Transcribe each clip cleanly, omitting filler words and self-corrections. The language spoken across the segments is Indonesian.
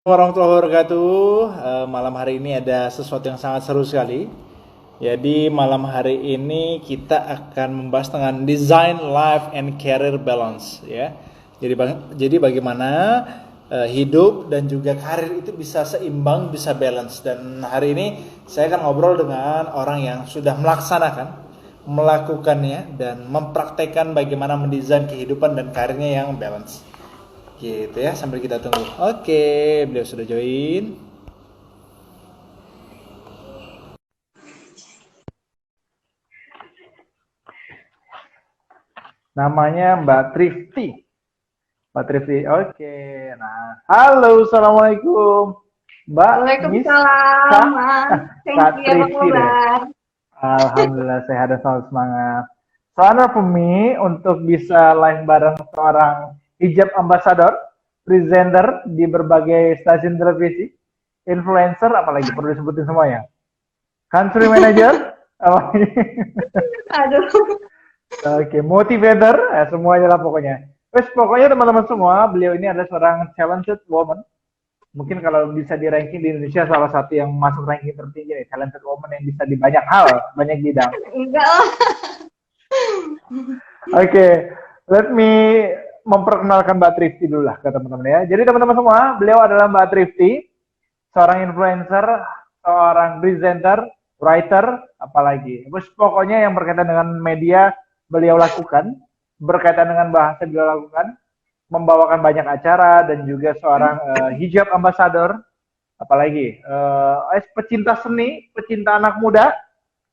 Warahmatullahi wabarakatuh. Malam hari ini ada sesuatu yang sangat seru sekali. Jadi malam hari ini kita akan membahas tentang design life and career balance, ya. Jadi bagaimana hidup dan juga karir itu bisa seimbang, bisa balance. Dan hari ini saya akan ngobrol dengan orang yang sudah melakukannya dan mempraktekkan bagaimana mendesain kehidupan dan karirnya yang balance. Gitu ya, sambil kita tunggu. Oke, beliau sudah join. Namanya Mbak Trifty. Mbak Trifty, oke. Nah, halo, assalamualaikum. Mbak Miss Waalaikumsalam, Kak, Mas. Kak Thank you, apa Trifty deh. kabar? Alhamdulillah sehat dan selalu semangat. So honor for me untuk bisa live bareng seorang hijab ambassador, presenter di berbagai stasiun televisi, influencer, apalagi perlu disebutin semuanya. Country manager, apalagi. Aduh, Oke, motivator, semuanya lah pokoknya. Terus pokoknya teman-teman semua, beliau ini adalah seorang talented woman. Mungkin kalau bisa di ranking di Indonesia salah satu yang masuk ranking tertinggi nih, talented woman yang bisa di banyak hal, banyak bidang. enggak lah. Oke, let me memperkenalkan Mbak Trifty dulu lah ke teman-teman ya. Jadi teman-teman semua, beliau adalah Mbak Trifty, seorang influencer, seorang presenter, writer, apalagi. Terus pokoknya yang berkaitan dengan media beliau lakukan, berkaitan dengan bahasa beliau lakukan, membawakan banyak acara dan juga seorang hijab ambassador, apalagi pecinta seni, pecinta anak muda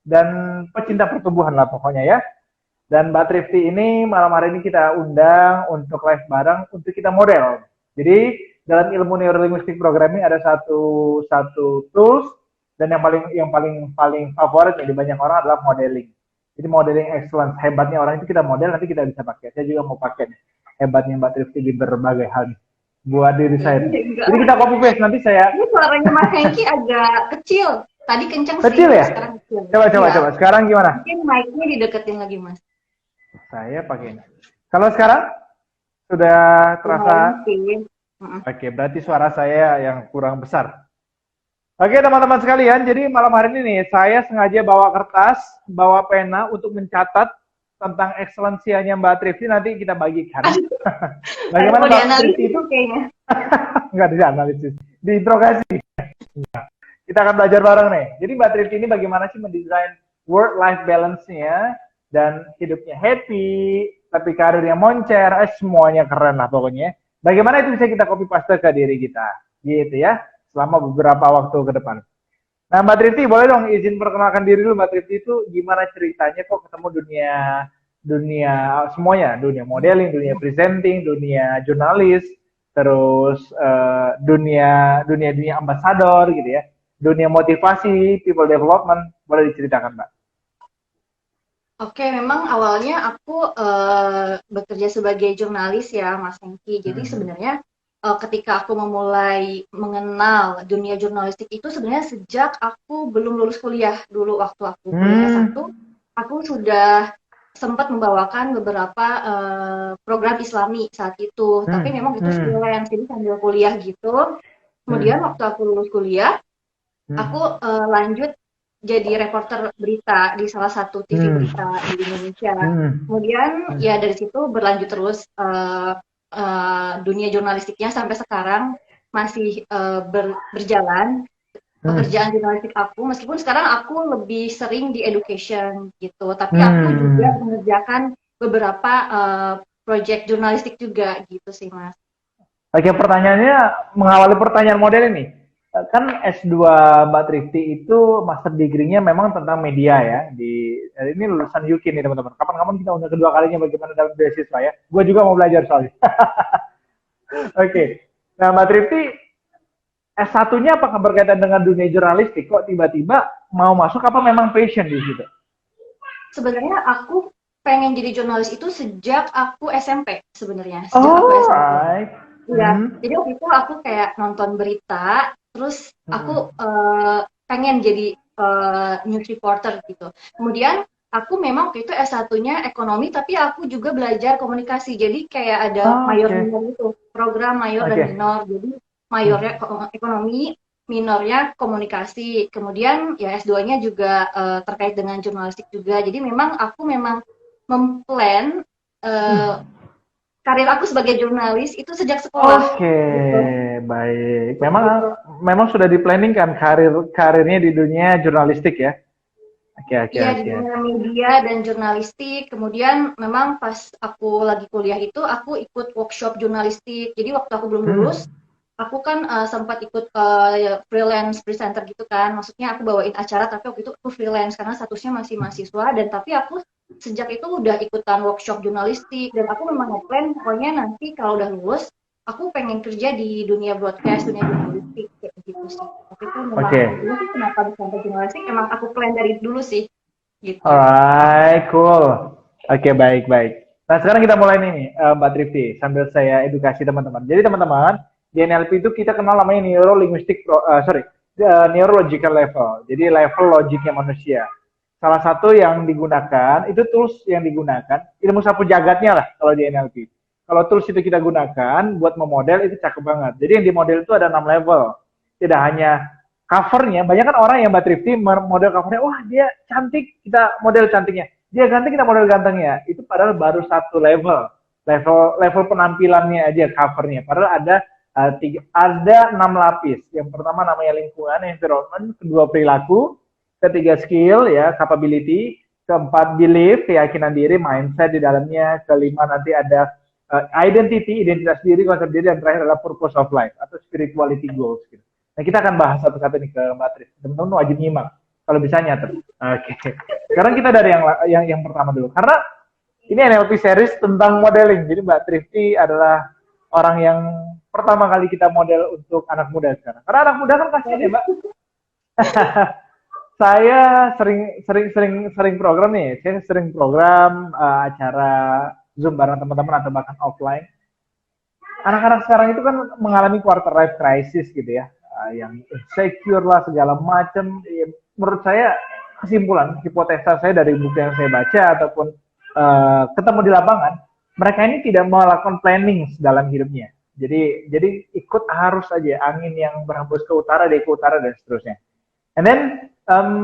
dan pecinta pertumbuhan lah pokoknya ya. Dan Mbak Trifty ini malam hari ini kita undang untuk live bareng untuk kita model. Jadi dalam ilmu neurolinguistic programming ada satu tools dan yang paling favorit di banyak orang adalah modeling. Jadi modeling excellence, hebatnya orang itu kita model nanti kita bisa pakai. Saya juga mau pakai nih, hebatnya Mbak Trifty di berbagai hal nih buat diri saya. Enggak Jadi lah. kita copy paste nanti saya. Ini suaranya Mas Hengki agak kecil. Tadi kenceng sih, Kecil ya? sekarang kecil. Coba. Iya, Sekarang gimana? mungkin mic-nya dideketin lagi, Mas. Saya pakai ini. Kalau sekarang sudah terasa. Lumayan sih. Mm-mm. Oke, berarti suara saya yang kurang besar. Oke, teman-teman sekalian, jadi malam hari ini nih, saya sengaja bawa kertas, bawa pena untuk mencatat tentang ekselensianya Mbak Trifty, nanti kita bagikan. Ada Bagaimana mau Mbak Trifty dianalisis itu? kayaknya. Enggak di analisis, diinterogasi. Kita akan belajar bareng nih. Jadi Mbak Trifty ini bagaimana sih mendesain work-life balance-nya dan hidupnya happy, tapi karirnya moncer, semuanya keren lah pokoknya. Bagaimana itu bisa kita copy paste ke diri kita, gitu ya, selama beberapa waktu ke depan. Nah Mbak Trifty boleh dong izin perkenalkan diri dulu Mbak Trifty itu gimana ceritanya kok ketemu dunia dunia semuanya, dunia modeling, dunia presenting, dunia jurnalis, terus dunia dunia dunia ambasador gitu ya, dunia motivasi, people development, boleh diceritakan Mbak? Oke, memang awalnya aku bekerja sebagai jurnalis ya, Mas Hengki. Jadi Hmm. sebenarnya ketika aku memulai mengenal dunia jurnalistik itu sebenarnya sejak aku belum lulus kuliah dulu waktu aku kuliah S1, Hmm. aku sudah sempat membawakan beberapa program Islami saat itu. Tapi Hmm. memang itu Hmm. freelance, jadi sambil kuliah gitu. Kemudian Hmm. waktu aku lulus kuliah, aku Hmm. lanjut jadi reporter berita di salah satu TV Hmm. berita di Indonesia. Hmm. Kemudian Hmm. ya dari situ berlanjut terus dunia jurnalistiknya sampai sekarang masih berjalan Hmm. pekerjaan jurnalistik aku, meskipun sekarang aku lebih sering di education gitu, tapi aku juga Hmm. mengerjakan beberapa project jurnalistik juga gitu sih Mas. Oke, pertanyaannya mengawali pertanyaan model ini. Kan S2 Mbak Trifty itu master degree-nya memang tentang media ya. Ini lulusan UK nih teman-teman. Kapan-kapan kita undang kedua kalinya bagaimana dalam beasiswa ya. Gue juga mau belajar soalnya. Oke. Nah, Mbak Trifty S1-nya apakah berkaitan dengan dunia jurnalistik? Kok tiba-tiba mau masuk apa memang passion di situ? Sebenarnya aku pengen jadi jurnalis itu sejak aku SMP sebenarnya, sejak aku Oh, SMP. right. Iya, Hmm. jadi waktu itu aku kayak nonton berita, terus aku Hmm. pengen jadi news reporter gitu. Kemudian aku memang waktu itu S1-nya ekonomi, tapi aku juga belajar komunikasi. Jadi kayak ada Oh, mayor oke. minor itu, program mayor dan Oke. minor. Jadi mayornya ekonomi, minornya komunikasi. Kemudian ya S2-nya juga terkait dengan jurnalistik juga. Jadi memang aku memplan karir aku sebagai jurnalis itu sejak sekolah Oke, gitu. baik. Gitu. Memang sudah di-planning kan karirnya di dunia jurnalistik ya. Oke, oke, Iya, di oke. dunia media dan jurnalistik. Kemudian memang pas aku lagi kuliah itu aku ikut workshop jurnalistik. Jadi waktu aku belum lulus, Hmm. aku kan sempat ikut freelance presenter gitu kan. Maksudnya aku bawain acara tapi waktu itu aku freelance karena statusnya masih mahasiswa dan tapi aku sejak itu udah ikutan workshop jurnalistik dan aku memang ngeplan pokoknya nanti kalau udah lulus aku pengen kerja di dunia broadcast, dunia jurnalistik kayak gitu sih. Tapi itu memang Oke. intinya sih kenapa bisa sampai jurnalistik emang aku plan dari dulu sih gitu. Alright, cool. Oke, baik, baik. Nah, sekarang kita mulai nih, Mbak Trifty, sambil saya edukasi teman-teman. Jadi teman-teman, di NLP itu kita kenal namanya neurological level. Jadi level logiknya manusia. Salah satu yang digunakan, itu tools yang digunakan, ilmu sapu jagatnya lah kalau di NLP. Kalau tools itu kita gunakan buat memodel itu cakep banget. Jadi yang dimodel itu ada 6 level. Tidak hanya covernya, banyak kan orang yang Mbak Trifty model covernya, wah dia cantik, kita model cantiknya. Dia ganteng, kita model gantengnya. Itu padahal baru satu level penampilannya aja covernya. Padahal ada 6 lapis. Yang pertama namanya lingkungan, environment, kedua perilaku, ketiga skill ya, capability, keempat belief, keyakinan diri, mindset di dalamnya, kelima nanti ada identity, identitas diri, konsep diri, dan terakhir adalah purpose of life atau spirituality goals gitu. Nah, kita akan bahas satu-satu nih ke Mbak Tris. Teman-teman wajib nyimak. Kalau bisa nyatet. Oke. Sekarang kita dari yang pertama dulu. Karena ini NLP series tentang modeling. Jadi Mbak Trifty adalah orang yang pertama kali kita model untuk anak muda sekarang. Karena anak muda kan kasihan ya, Mbak. Saya sering program nih. Saya sering program acara Zoom bareng teman-teman atau bahkan offline. Anak-anak sekarang itu kan mengalami quarter life crisis gitu ya, yang insecure lah segala macam. Menurut saya kesimpulan hipotesa saya dari buku yang saya baca ataupun ketemu di lapangan, mereka ini tidak melakukan planning dalam hidupnya. Jadi ikut harus aja angin yang berhembus ke utara dari ke utara dan seterusnya. And then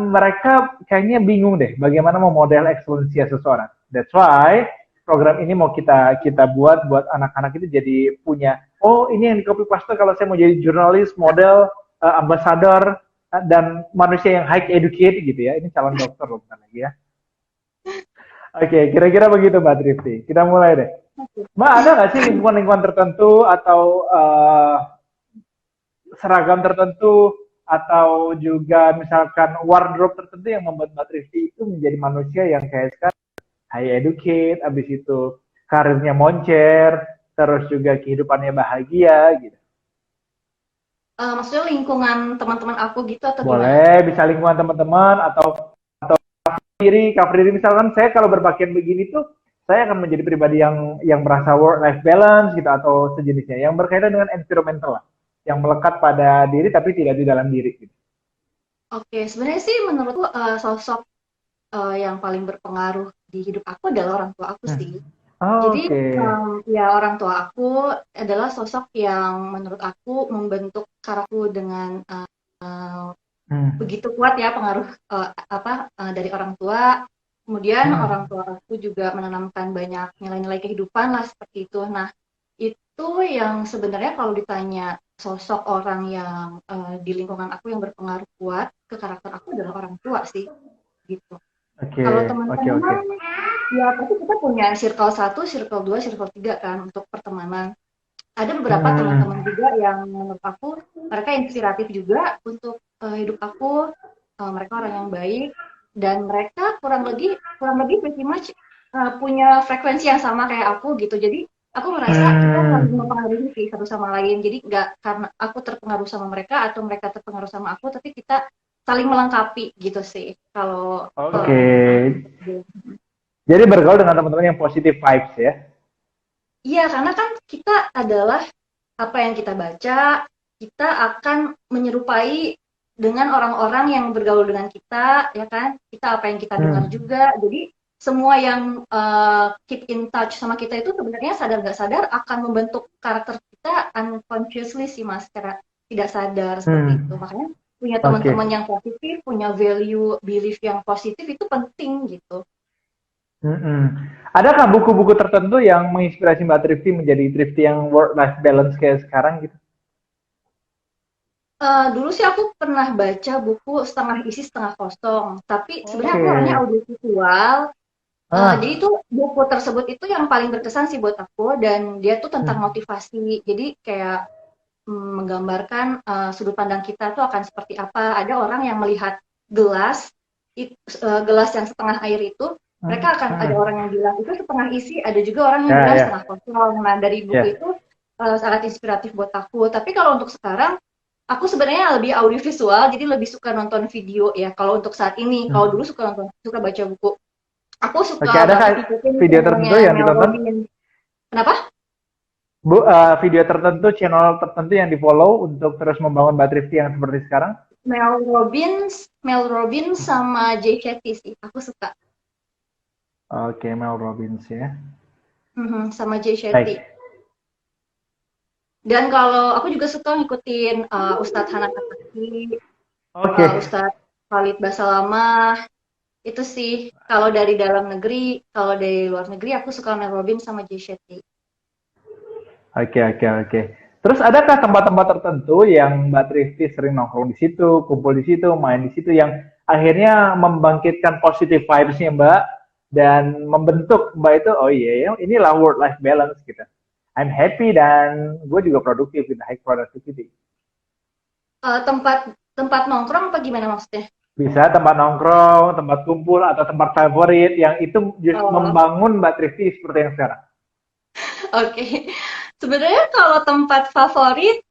mereka kayaknya bingung deh bagaimana memodel ekselensia seseorang. That's why program ini mau kita buat anak-anak itu jadi punya, oh ini yang di copy paste kalau saya mau jadi jurnalis, model, ambasador, dan manusia yang high educated gitu ya. Ini calon dokter loh bukan lagi ya. Oke, kira-kira begitu Mbak Trifty. Kita mulai deh. Mbak, ada nggak sih lingkungan-lingkungan tertentu atau seragam tertentu atau juga misalkan wardrobe tertentu yang membuat Mbak Trifty itu menjadi manusia yang kayak sekarang high educate, abis itu karirnya moncer, terus juga kehidupannya bahagia gitu. Maksudnya lingkungan teman-teman aku gitu atau gimana? Boleh, bisa lingkungan teman-teman atau cover diri misalkan saya kalau berpakaian begini tuh saya akan menjadi pribadi yang merasa work life balance gitu atau sejenisnya yang berkaitan dengan environmental lah, yang melekat pada diri tapi tidak di dalam diri gitu. Oke, sebenarnya sih menurutku sosok yang paling berpengaruh di hidup aku adalah orang tua aku sih. Oh, Jadi oke. ya orang tua aku adalah sosok yang menurut aku membentuk karakterku dengan Hmm. begitu kuat ya pengaruh dari orang tua. Kemudian orang Hmm. tua aku juga menanamkan banyak nilai-nilai kehidupan lah seperti itu. Nah, itu yang sebenarnya kalau ditanya sosok orang yang di lingkungan aku yang berpengaruh kuat ke karakter aku adalah orang tua sih, gitu. Oke, Kalau oke, oke. teman-teman, ya pasti kita punya circle 1, circle 2, circle 3 kan untuk pertemanan. Ada beberapa teman-teman Hmm. juga yang menurut aku mereka inspiratif juga untuk hidup aku. Mereka orang yang baik dan mereka kurang lebih pretty much punya frekuensi yang sama kayak aku gitu. Jadi aku merasa kita saling Hmm. mempengaruhi sih satu sama lain. Jadi nggak karena aku terpengaruh sama mereka atau mereka terpengaruh sama aku, tapi kita saling melengkapi gitu sih. Kalau Oke. gue. Jadi bergaul dengan teman-teman yang positive vibes ya. Iya, karena kan kita adalah apa yang kita baca, kita akan menyerupai dengan orang-orang yang bergaul dengan kita, ya kan? Kita apa yang kita dengar Hmm. juga. Jadi semua yang keep in touch sama kita itu sebenarnya sadar nggak sadar akan membentuk karakter kita unconsciously sih Mas, secara tidak sadar seperti itu. Hmm. Makanya punya teman-teman Oke. yang positif, punya value, belief yang positif itu penting gitu. Mm-mm. Adakah buku-buku tertentu yang menginspirasi Mbak Trifty menjadi Trifty yang work-life balance kayak sekarang gitu? Dulu sih aku pernah baca buku setengah isi setengah kosong, tapi sebenarnya Oke. aku orangnya audiovisual. Jadi Ah. itu buku tersebut itu yang paling berkesan sih buat aku dan dia tuh tentang Hmm. motivasi. Jadi kayak menggambarkan sudut pandang kita tuh akan seperti apa. Ada orang yang melihat gelas, gelas yang setengah air itu, Hmm. mereka akan ada Hmm. orang yang bilang itu setengah isi, ada juga orang yang Ya, bilang ya, setengah kosong. Nah dari buku ya. itu sangat inspiratif buat aku. Tapi kalau untuk sekarang, aku sebenarnya lebih audiovisual, jadi lebih suka nonton video ya. Kalau untuk saat ini, kalau dulu Hmm. suka baca buku. Aku Oke, suka adakah banget ngikutin video tertentu channelnya yang Mel ditonton? Robbins. Kenapa? Bu, video tertentu, channel tertentu yang di-follow untuk terus membangun Mbak Trifty yang seperti sekarang? Mel Robbins sama Jay Shetty sih. Aku suka. Oke, Mel Robbins ya. Sama Jay Shetty. Baik. Dan kalau aku juga suka ngikutin Ustadz Hanan Ataki, Oke. Ustadz Khalid Basalamah. Itu sih. Kalau dari dalam negeri, kalau dari luar negeri aku suka Mel Robbins sama Jay Shetty. Oke, oke, oke. Terus adakah tempat-tempat tertentu yang Mbak Trifty sering nongkrong di situ, kumpul di situ, main di situ yang akhirnya membangkitkan positive vibes-nya Mbak dan membentuk Mbak itu, oh iya ya, inilah work life balance gitu. I'm happy dan gue juga produktif with high productivity. Tempat tempat nongkrong apa gimana maksudnya? Bisa tempat nongkrong, tempat kumpul, atau tempat favorit yang itu just Oh, membangun Mbak Trifty seperti yang sekarang. oke. Sebenarnya kalau tempat favorit,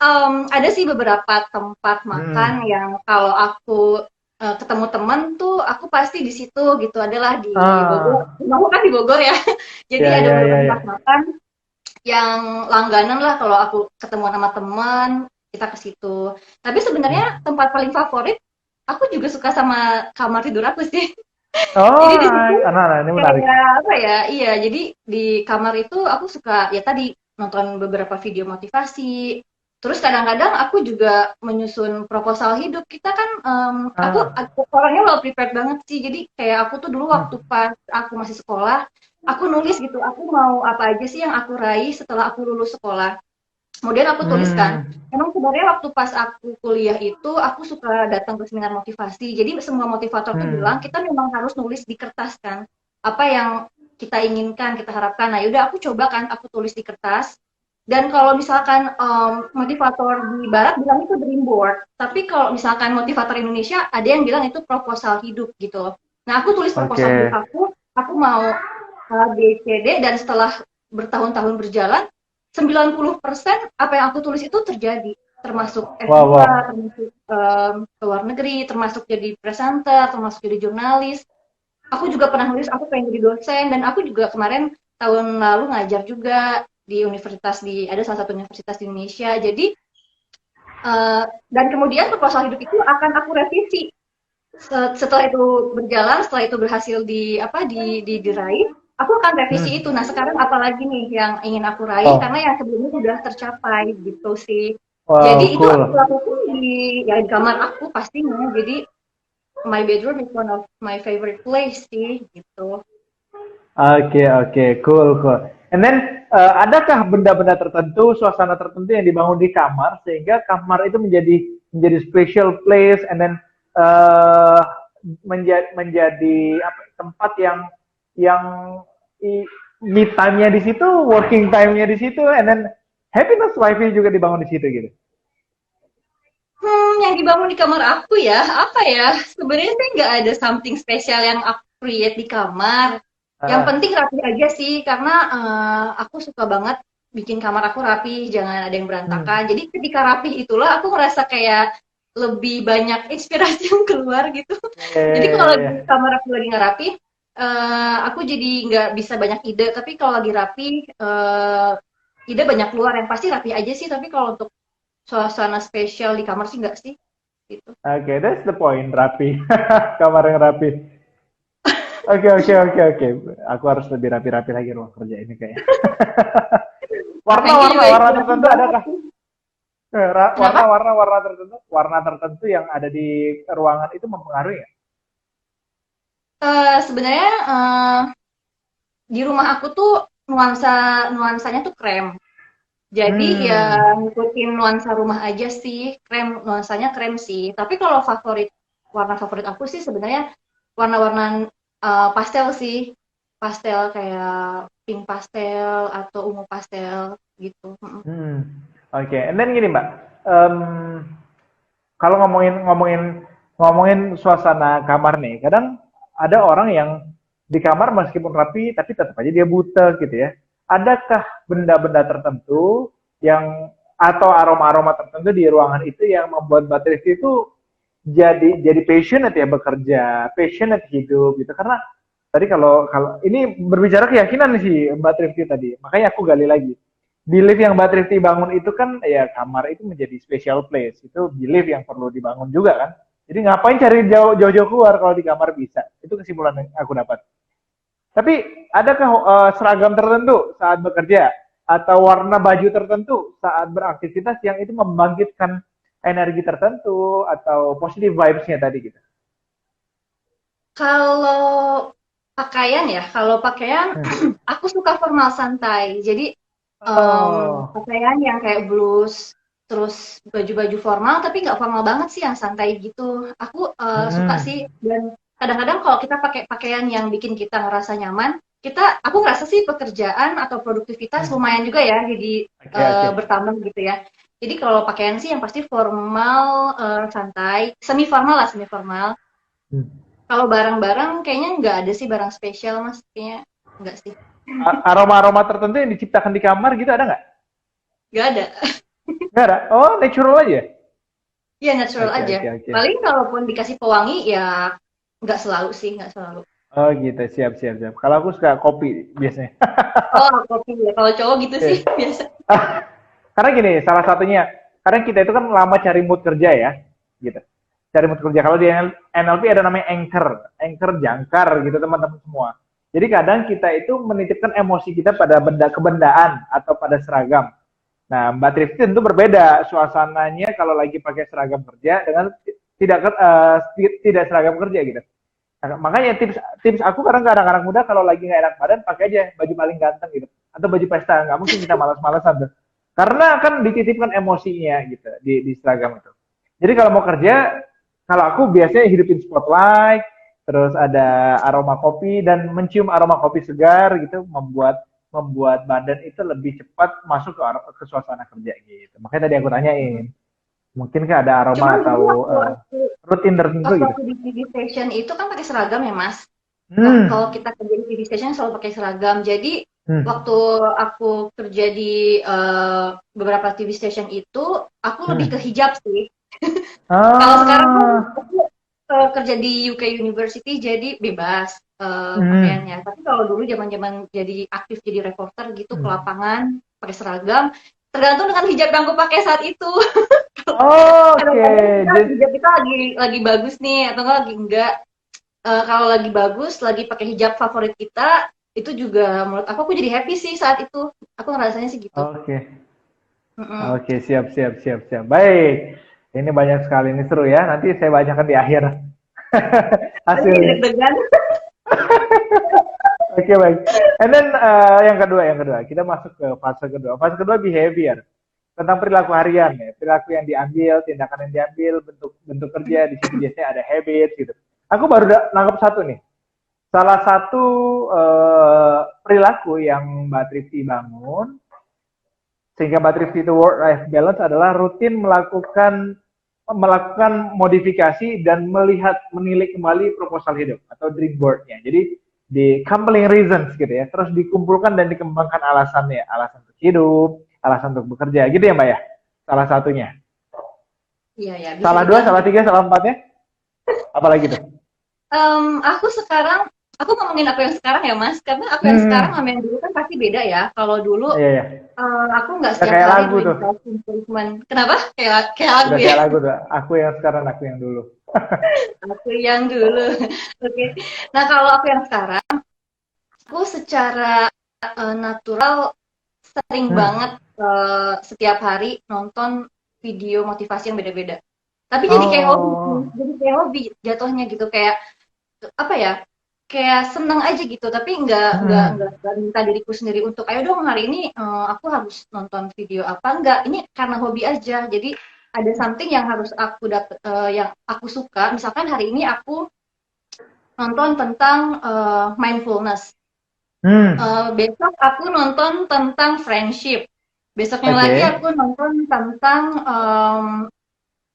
ada sih beberapa tempat makan Hmm. yang kalau aku ketemu teman tuh aku pasti di situ gitu. Adalah di Bogor. Ah, Aku kan di Bogor ya. Jadi ya, ada ya, beberapa ya, tempat ya. makan yang langganan lah kalau aku ketemu sama teman, kita ke situ. Tapi sebenarnya Hmm. tempat paling favorit, aku juga suka sama kamar tidur aku sih. Jadi Oh, di situ nah, ini menarik. kayak apa ya? Iya, jadi di kamar itu aku suka ya tadi nonton beberapa video motivasi. Terus kadang-kadang aku juga menyusun proposal hidup. Kita kan Ah, aku orangnya well prepared banget sih. Jadi kayak aku tuh dulu waktu hmm, pas aku masih sekolah, aku nulis gitu, aku mau apa aja sih yang aku raih setelah aku lulus sekolah. Kemudian aku tuliskan, hmm, memang sebenarnya waktu pas aku kuliah itu, aku suka datang ke seminar motivasi. Jadi semua motivator tuh bilang, hmm. kita memang harus nulis di kertas kan. Apa yang kita inginkan, kita harapkan. Nah yaudah aku coba kan, aku tulis di kertas. Dan kalau misalkan motivator di barat bilang itu dream board. Tapi kalau misalkan motivator Indonesia, ada yang bilang itu proposal hidup gitu loh. Nah aku tulis Oke. proposal hidup aku mau A, B, C, D, dan setelah bertahun-tahun berjalan, 90% apa yang aku tulis itu terjadi, termasuk Wow, S2, wow. termasuk ke luar negeri, termasuk jadi presenter, termasuk jadi jurnalis. Aku juga pernah nulis aku pengen jadi dosen dan aku juga kemarin tahun lalu ngajar juga di universitas ada salah satu universitas di Indonesia. Jadi dan kemudian proposal hidup itu akan aku revisi setelah itu berjalan, setelah itu berhasil diraih, aku akan revisi itu. Hmm. Nah, sekarang apalagi nih yang ingin aku raih karena Oh, yang sebelumnya sudah tercapai gitu sih. wow, Jadi itu aku cool. lakukan di kamar aku pastinya. Jadi my bedroom is one of my favorite place sih gitu. Oke, oke, cool, cool. And then, adakah benda-benda tertentu, suasana tertentu yang dibangun di kamar sehingga kamar itu menjadi special place, and then uh, menjadi apa, tempat yang me time-nya di situ, working time-nya di situ, and then happiness life-nya juga dibangun di situ gitu. Yang dibangun di kamar aku ya, apa ya? Sebenarnya sih nggak ada something spesial yang aku create di kamar. Yang Ah, penting rapi aja sih, karena aku suka banget bikin kamar aku rapi, jangan ada yang berantakan. hmm. Jadi ketika rapi itulah aku ngerasa kayak lebih banyak inspirasi yang keluar gitu. Ya, Jadi ya, kalau ya, lagi ya. kamar aku lagi nggak rapi, aku jadi nggak bisa banyak ide. Tapi kalau lagi rapi, ide banyak keluar. Yang pasti rapi aja sih. Tapi kalau untuk suasana spesial di kamar sih nggak sih. Gitu. Oke, that's the point, rapi. Kamar yang rapi. Oke, oke, oke, oke. Aku harus lebih rapi-rapi lagi ruang kerja ini kayaknya. Hangnya juga Warna inspirasi tertentu banget. adakah? Kenapa? Warna tertentu yang ada di ruangan itu mempengaruhi ya? Sebenarnya di rumah aku tuh nuansanya tuh krem. Jadi Hmm, ya ngikutin nuansa rumah aja sih, nuansanya krem sih. Tapi kalau warna favorit aku sih sebenarnya warna-warna pastel sih, pastel kayak pink pastel atau ungu pastel gitu. Mm-mm. hmm. Oke, and then gini Mbak, Em, kalau ngomongin suasana kamar nih, kadang ada orang yang di kamar meskipun rapi tapi tetap aja dia buta gitu ya. Adakah benda-benda tertentu yang atau aroma-aroma tertentu di ruangan itu yang membuat Mbak Trifty itu jadi passionate ya bekerja, passionate hidup gitu. Karena tadi kalau ini berbicara keyakinan sih Mbak Trifty tadi, makanya aku gali lagi. Belief yang Mbak Trifty bangun itu kan ya kamar itu menjadi special place. Itu belief yang perlu dibangun juga kan. Jadi ngapain cari jauh-jauh keluar kalau di kamar bisa. Itu kesimpulan yang aku dapat. Tapi adakah seragam tertentu saat bekerja atau warna baju tertentu saat beraktivitas yang itu membangkitkan energi tertentu atau positive vibes-nya tadi gitu? Kalau kalau pakaian Hmm. aku suka formal santai. Jadi Oh. pakaian yang kayak blus, terus baju-baju formal tapi nggak formal banget sih yang santai gitu. Aku suka Hmm. sih dan kadang-kadang kalau kita pakai pakaian yang bikin kita ngerasa nyaman, aku ngerasa sih pekerjaan atau produktivitas Hmm. lumayan juga ya jadi Oke, oke. bertambah gitu ya. Jadi kalau pakaian sih yang pasti formal, santai, semi formal lah semi formal. Hmm. Kalau barang-barang kayaknya nggak ada sih barang spesial Mas, kayaknya nggak sih. Aroma-aroma tertentu yang diciptakan di kamar gitu ada nggak? Nggak ada. Nggak ada. Oh, natural aja. Iya natural Oke, aja. oke, oke. Paling kalaupun dikasih pewangi ya nggak selalu sih, nggak selalu. Oh gitu, siap, siap, siap. Kalau aku suka kopi biasanya. Oh, kopi ya. Kalau cowok gitu sih Oke. biasa. Karena gini, salah satunya, kadang kita itu kan lama cari mood kerja ya, gitu. Cari mood kerja. Kalau di NLP ada namanya anchor jangkar gitu teman-teman semua. Jadi kadang kita itu menitipkan emosi kita pada kebendaan atau pada seragam. Nah, Mbak Trifty tentu berbeda suasananya kalau lagi pakai seragam kerja dengan tidak seragam kerja gitu. Nah, makanya tips tips aku kadang anak-anak muda kalau lagi nggak enak badan pakai aja baju paling ganteng gitu atau baju pesta, nggak mungkin kita malas-malasan tuh karena kan dititipkan emosinya gitu di seragam itu. Jadi kalau mau kerja, kalau aku biasanya hidupin spotlight, terus ada aroma kopi dan mencium aroma kopi segar gitu membuat membuat badan itu lebih cepat masuk ke suasana kerja gitu. Makanya tadi aku tanyain, mungkinkah ada aroma Cuman atau dulu rutin tertentu waktu gitu? aku di TV station itu kan pakai seragam ya Mas. Kalau Hmm. kita kerja di TV station selalu pakai seragam. Jadi Hmm. waktu aku kerja di beberapa TV station itu, aku lebih ke Hmm. hijab sih. Kalau sekarang kan Ah. aku kerja di UK University jadi bebas Hmm. pakaiannya. Tapi kalau dulu zaman-zaman jadi aktif jadi reporter gitu ke Hmm. lapangan pakai seragam, tergantung dengan hijab yang aku pakai saat itu. Oke, Kadang-kadang kita jadi hijab kita lagi bagus nih atau lagi enggak. Kalau lagi bagus, lagi pakai hijab favorit kita, itu juga menurut aku jadi happy sih saat itu. Aku ngerasanya sih gitu. oke. Mm-mm. Oke, siap, siap, siap, siap. Baik. Ini banyak sekali, ini seru ya. Nanti saya bacakan di akhir Tadi hasilnya. deg-degan. Oke, baik. And then yang kedua, kita masuk ke fase kedua. Fase kedua behavior. Tentang perilaku harian ya, perilaku yang diambil, tindakan yang diambil, bentuk bentuk kerja di situ biasanya ada habit gitu. Aku baru nangkep satu nih. Salah satu perilaku yang Mbak Trifty bangun sehingga Mbak Trifty itu work life balance adalah rutin melakukan modifikasi dan menilai kembali proposal hidup atau dream boardnya. Jadi di compelling reasons gitu ya, terus dikumpulkan dan dikembangkan alasannya, alasan untuk hidup, alasan untuk bekerja, gitu ya Mbak ya. Salah satunya. Iya ya, bisa Salah dua, dibilang salah gitu. tiga, salah empatnya, apalagi tuh. Aku sekarang, aku ngomongin aku yang sekarang ya Mas, karena aku yang sekarang Hmm, sama yang dulu kan pasti beda ya. Kalau dulu iya ya. aku nggak Udah setiap kayak hari lagu doing tuh. self improvement. Kenapa? Kayak lagu Udah ya. kayak lagu tuh. Aku yang sekarang, aku yang dulu. Aku yang dulu. Oke. Nah kalau aku yang sekarang, aku secara natural sering Hmm. banget setiap hari nonton video motivasi yang beda-beda. Tapi jadi kayak hobi sih, Oh. jadi kayak hobi jatuhnya gitu kayak apa ya? Kayak seneng aja gitu, tapi Hmm. nggak minta diriku sendiri untuk ayo dong hari ini aku harus nonton video apa enggak. Ini karena hobi aja. Jadi ada something yang harus aku dapet yang aku suka. Misalkan hari ini aku nonton tentang mindfulness. Hmm. Besok aku nonton tentang friendship. Besoknya lagi Oke. aku nonton tentang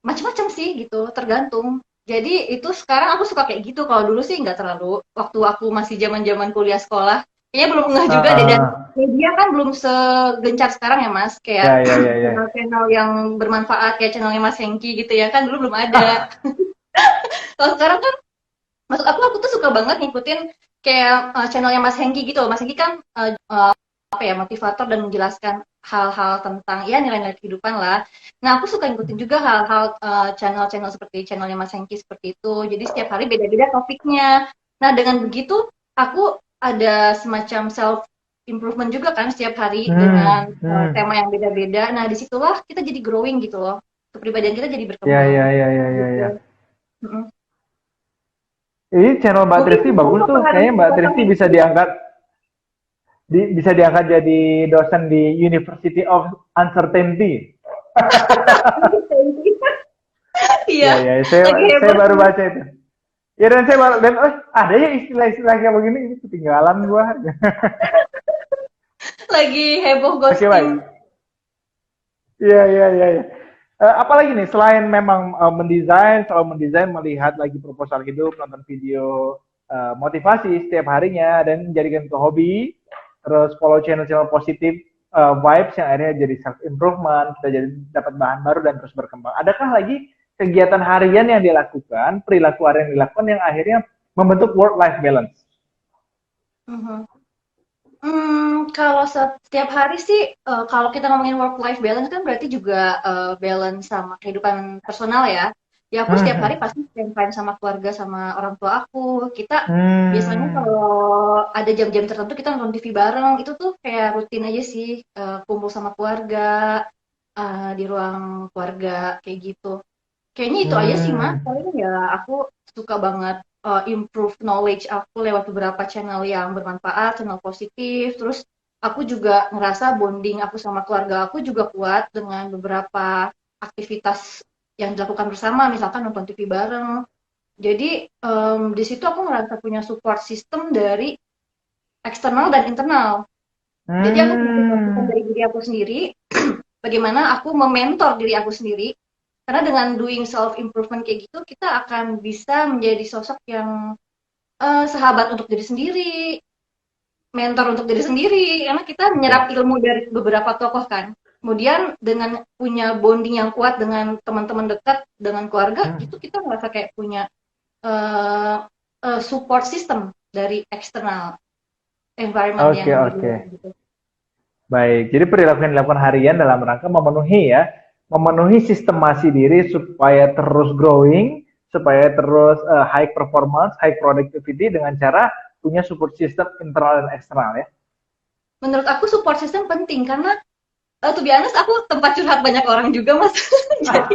macam-macam sih gitu, tergantung. Jadi itu sekarang aku suka kayak gitu. Kalau dulu sih nggak terlalu. Waktu aku masih zaman-zaman kuliah sekolah, kayaknya belum ngeh juga deh. Dan Ah, media kan belum segencar sekarang ya Mas. Kayak ya, ya, ya, ya. channel-channel yang bermanfaat kayak channelnya Mas Hengki gitu ya kan dulu belum ada. Kalau sekarang kan maksud aku tuh suka banget ngikutin kayak channelnya Mas Hengki gitu. Mas Hengki kan apa ya motivator dan menjelaskan hal-hal tentang ya nilai-nilai kehidupan lah. Nah aku suka ngikutin juga hal-hal channel-channel seperti channelnya Mas Hengki seperti itu. Jadi setiap hari beda-beda topiknya. Nah dengan begitu aku ada semacam self improvement juga kan setiap hari dengan Hmm. Hmm. tema yang beda-beda. Nah disitulah kita jadi growing gitu loh. Kepribadian kita jadi Ya, ya, berkembang ya, ya, ya, ya. gitu. Mm-mm. Ini channel Mbak Mungkin Trifty itu bagus tuh. Kayaknya mempengaruhi Mbak Mas Trifty bisa Hengki. diangkat bisa diangkat jadi dosen di University of Uncertainty. Iya, Ya, ya, lagi saya heboh baru sih. baca itu. Ya dan saya baru dan oh, ada ya istilah-istilah kayak begini ini ketinggalan gua. Lagi heboh Oke, ghosting. baik. Iya, iya, iya, iya. Apalagi nih selain memang selalu mendesain melihat lagi proposal hidup, nonton video motivasi setiap harinya dan menjadikan itu hobi, terus follow channel-channel positif vibes yang akhirnya jadi self improvement, kita jadi dapat bahan baru dan terus berkembang. Adakah lagi kegiatan harian yang dilakukan, perilaku harian yang dilakukan yang akhirnya membentuk work life balance? Mhm. Kalau setiap hari sih, kalau kita ngomongin work life balance kan berarti juga, balance sama kehidupan personal ya. Ya aku setiap hari Hmm. pasti spend time sama keluarga, sama orang tua aku. Kita biasanya Hmm. kalau ada jam-jam tertentu kita nonton TV bareng, itu tuh kayak rutin aja sih, kumpul sama keluarga, di ruang keluarga, kayak gitu. Kayaknya itu aja sih Mas, Hmm. paling ya aku suka banget improve knowledge aku lewat beberapa channel yang bermanfaat, channel positif. Terus aku juga ngerasa bonding aku sama keluarga aku juga kuat dengan beberapa aktivitas yang dilakukan bersama, misalkan nonton TV bareng. Jadi di situ aku ngerasa punya support system dari eksternal dan internal. Jadi aku punya support system Hmm. dari diri aku sendiri, bagaimana aku mementor diri aku sendiri karena dengan doing self improvement kayak gitu kita akan bisa menjadi sosok yang sahabat untuk diri sendiri, mentor untuk diri sendiri karena kita menyerap Oke. ilmu dari beberapa tokoh kan. Kemudian dengan punya bonding yang kuat dengan teman-teman dekat, dengan keluarga, Hmm. itu kita merasa kayak punya support system dari eksternal environment Oke, yang di oke. luar gitu. Baik. Jadi perilaku yang dilakukan harian dalam rangka memenuhi ya, memenuhi sistemasi diri supaya terus growing, supaya terus high performance, high productivity dengan cara punya support system internal dan eksternal ya. Menurut aku support system penting karena to be honest aku tempat curhat banyak orang juga mas. jadi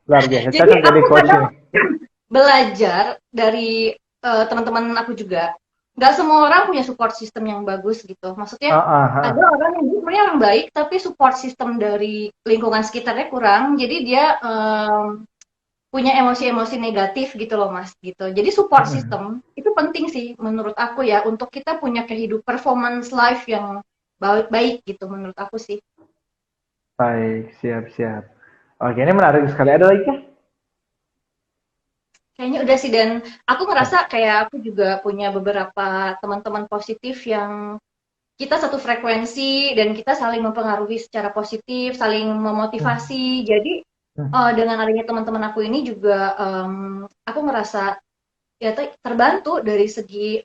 Luar biasa. jadi Cocok jadi aku coach kadang ini. belajar dari teman-teman aku juga. Nggak semua orang punya support system yang bagus gitu. Maksudnya Ah, ah, ada ah. orang yang sebenarnya orang baik tapi support system dari lingkungan sekitarnya kurang. Jadi dia punya emosi-emosi negatif gitu loh mas gitu. Jadi support Hmm. system itu penting sih menurut aku ya untuk kita punya kehidupan performance life yang baik gitu menurut aku sih. Baik, siap, siap. Oke, ini menarik sekali. Ada lagi kah? Kayaknya udah sih dan aku ngerasa Oke. kayak aku juga punya beberapa teman-teman positif yang kita satu frekuensi dan kita saling mempengaruhi secara positif, saling Hmm. memotivasi. Jadi Hmm. dengan adanya teman-teman aku ini juga aku ngerasa ya terbantu dari segi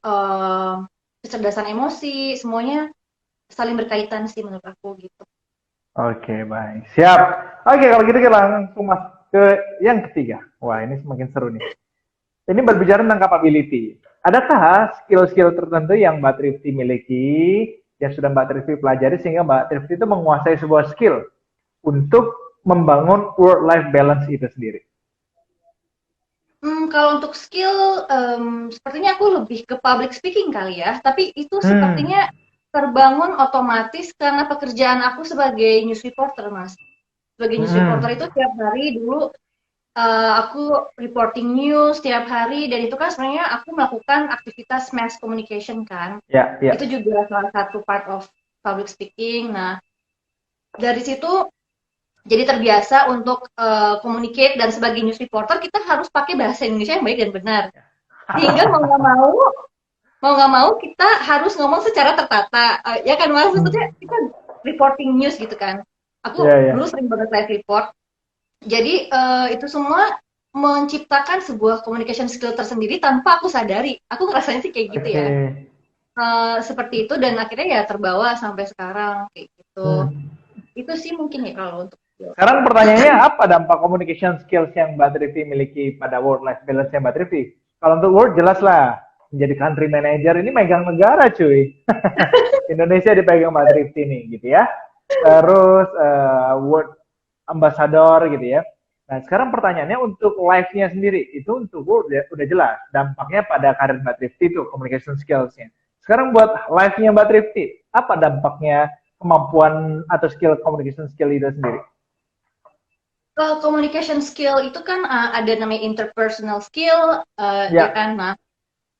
kecerdasan emosi, semuanya saling berkaitan sih menurut aku gitu. Oke, baik. Siap. Oke, kalau gitu kita langsung masuk ke yang ketiga. Wah, ini semakin seru nih. Ini berbicara tentang capability. Adakah skill-skill tertentu yang Mbak Trifty miliki yang sudah Mbak Trifty pelajari sehingga Mbak Trifty itu menguasai sebuah skill untuk membangun work-life balance itu sendiri? Kalau untuk skill, sepertinya aku lebih ke public speaking kali ya. Tapi itu Hmm, sepertinya terbangun otomatis karena pekerjaan aku sebagai news reporter, Mas. Sebagai news reporter hmm, itu tiap hari dulu aku reporting news tiap hari dan itu kan sebenarnya aku melakukan aktivitas mass communication kan. ya, ya. Itu juga salah satu part of public speaking. Nah, dari situ jadi terbiasa untuk communicate dan sebagai news reporter kita harus pakai bahasa Indonesia yang baik dan benar. Sehingga mau nggak mau kita harus ngomong secara tertata. Ya kan Mas, maksudnya Hmm, kita reporting news gitu kan. Aku ya, ya. dulu sering banget live report. Jadi itu semua menciptakan sebuah communication skill tersendiri tanpa aku sadari. Aku ngerasanya sih kayak gitu Oke. ya. Seperti itu dan akhirnya ya terbawa sampai sekarang kayak gitu. Hmm. Itu sih mungkin ya kalau untuk skill. Sekarang pertanyaannya apa dampak communication skills yang Mbak Trivi miliki pada work life balance yang Mbak Trivi? Kalau untuk work jelas lah, menjadi country manager ini megang negara cuy. Indonesia dipegang Mbak Trivi nih gitu ya. Terus world ambassador gitu ya. Nah sekarang pertanyaannya untuk life-nya sendiri itu untuk work udah jelas dampaknya pada karir Mbak Trifty itu communication skills-nya. Sekarang buat life-nya Mbak Trifty, apa dampaknya kemampuan atau skill communication skill itu sendiri? Communication skill itu kan ada namanya interpersonal skill, ya Ya. kan. Nah,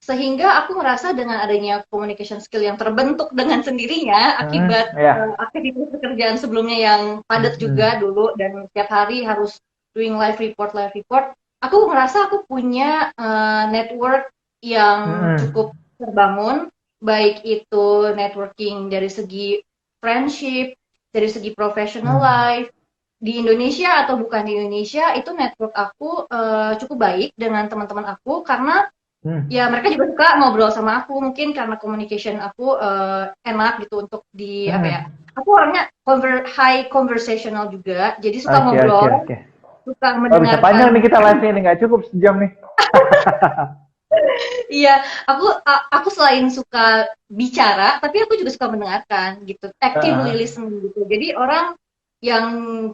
sehingga aku merasa dengan adanya communication skill yang terbentuk dengan sendirinya akibat Ya. aktivitas pekerjaan sebelumnya yang padat juga Hmm. dulu dan setiap hari harus doing live report, aku merasa aku punya network yang Hmm. cukup terbangun, baik itu networking dari segi friendship, dari segi professional Hmm. life, di Indonesia atau bukan di Indonesia, itu network aku cukup baik dengan teman-teman aku karena Hmm. ya mereka juga suka ngobrol sama aku mungkin karena communication aku enak gitu untuk di apa ya, Hmm. aku orangnya high conversational juga jadi suka Oke, oke, ngobrol, oke. suka Oh, bisa panjang mendengarkan. nih kita live ini, nggak cukup sejam nih. Iya, aku selain suka bicara tapi aku juga suka mendengarkan gitu, actively Heeh. listen gitu. Jadi orang yang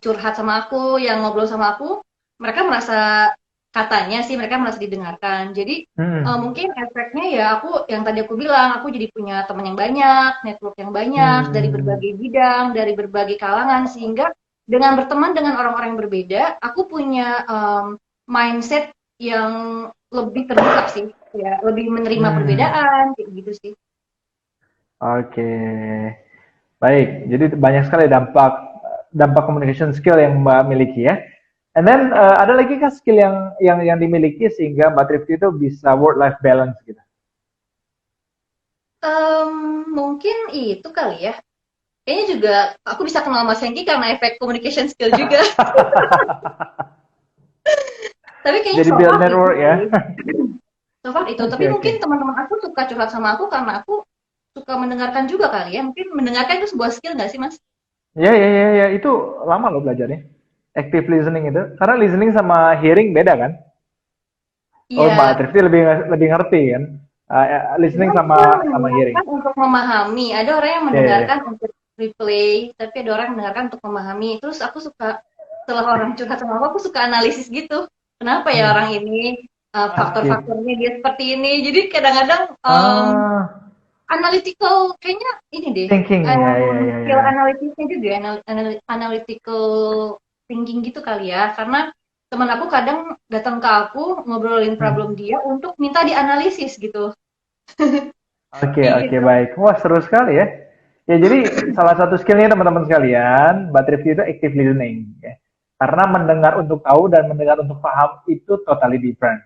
curhat sama aku, yang ngobrol sama aku, mereka merasa, katanya sih mereka merasa didengarkan. Jadi Hmm. mungkin efeknya ya aku yang tadi aku bilang, aku jadi punya teman yang banyak, network yang banyak dari Hmm. berbagai bidang, dari berbagai kalangan sehingga dengan berteman dengan orang-orang yang berbeda, aku punya mindset yang lebih terbuka sih, ya lebih menerima Hmm. perbedaan kayak gitu sih. Oke. Baik, jadi banyak sekali dampak dampak communication skill yang Mbak miliki ya. And then ada lagi kan skill yang dimiliki sehingga Mbak Trifty itu bisa work life balance gitu. Mungkin itu kali ya. Kayaknya juga aku bisa kenal Mas Hengki karena efek communication skill juga. Tapi kayaknya Jadi so build far itu network ya. sih. So far itu. Oke, Tapi oke. mungkin teman-teman aku suka curhat sama aku karena aku suka mendengarkan juga kali ya. Mungkin mendengarkan itu sebuah skill nggak sih Mas? Ya, ya, ya, ya, itu lama loh belajarnya. Active listening itu. Karena listening sama hearing beda kan? Oh, Mbak Iya. Trifty lebih lebih ngerti kan? Ada Listening orang sama yang sama hearing. mendengarkan untuk memahami. Ada orang yang Ya, ya, mendengarkan ya. untuk replay. Tapi ada orang yang mendengarkan untuk memahami. Terus aku suka setelah orang curhat sama aku suka analisis gitu. Kenapa ya orang Hmm. ini Oke. faktor-faktornya dia seperti ini. Jadi kadang-kadang Ah, analytical kayaknya ini deh, thinking ya, ya, ya, skill ya. analitisnya juga analytical thinking gitu kali ya, karena teman aku kadang datang ke aku ngobrolin problem Hmm. dia untuk minta dianalisis gitu. Oke, Kayak oke, gitu. baik. Wah, seru sekali ya. Ya, jadi salah satu skillnya teman-teman sekalian, Mbak Trifty itu active listening. Ya. Karena mendengar untuk tahu dan mendengar untuk paham itu totally different.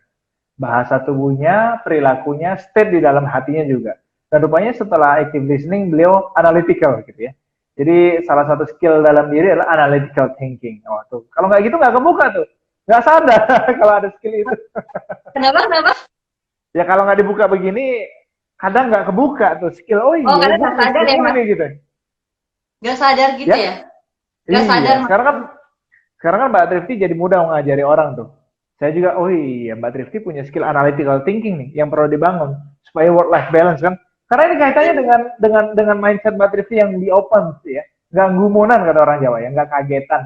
Bahasa tubuhnya, perilakunya, state di dalam hatinya juga. Dan rupanya setelah active listening, beliau analytical gitu ya. Jadi salah satu skill dalam diri adalah analytical thinking. Oh, tuh. Kalau nggak gitu nggak kebuka tuh. Nggak sadar kalau ada skill itu. Kenapa kenapa? Ya kalau nggak dibuka begini, kadang nggak kebuka tuh skill. Oh Oh iya, karena gue nggak punya sadar skill ya ini mas, nih gitu. nggak sadar gitu Ya, ya, nggak sadar iya. mas. Sekarang kan Mbak Trifty jadi mudah mengajari orang tuh. Saya juga, oh iya Mbak Trifty punya skill analytical thinking nih yang perlu dibangun supaya work life balance kan. Karena ini kaitannya dengan mindset Mbak Trifty yang di open sih ya. Nggak gumunan kata orang Jawa ya, nggak kagetan.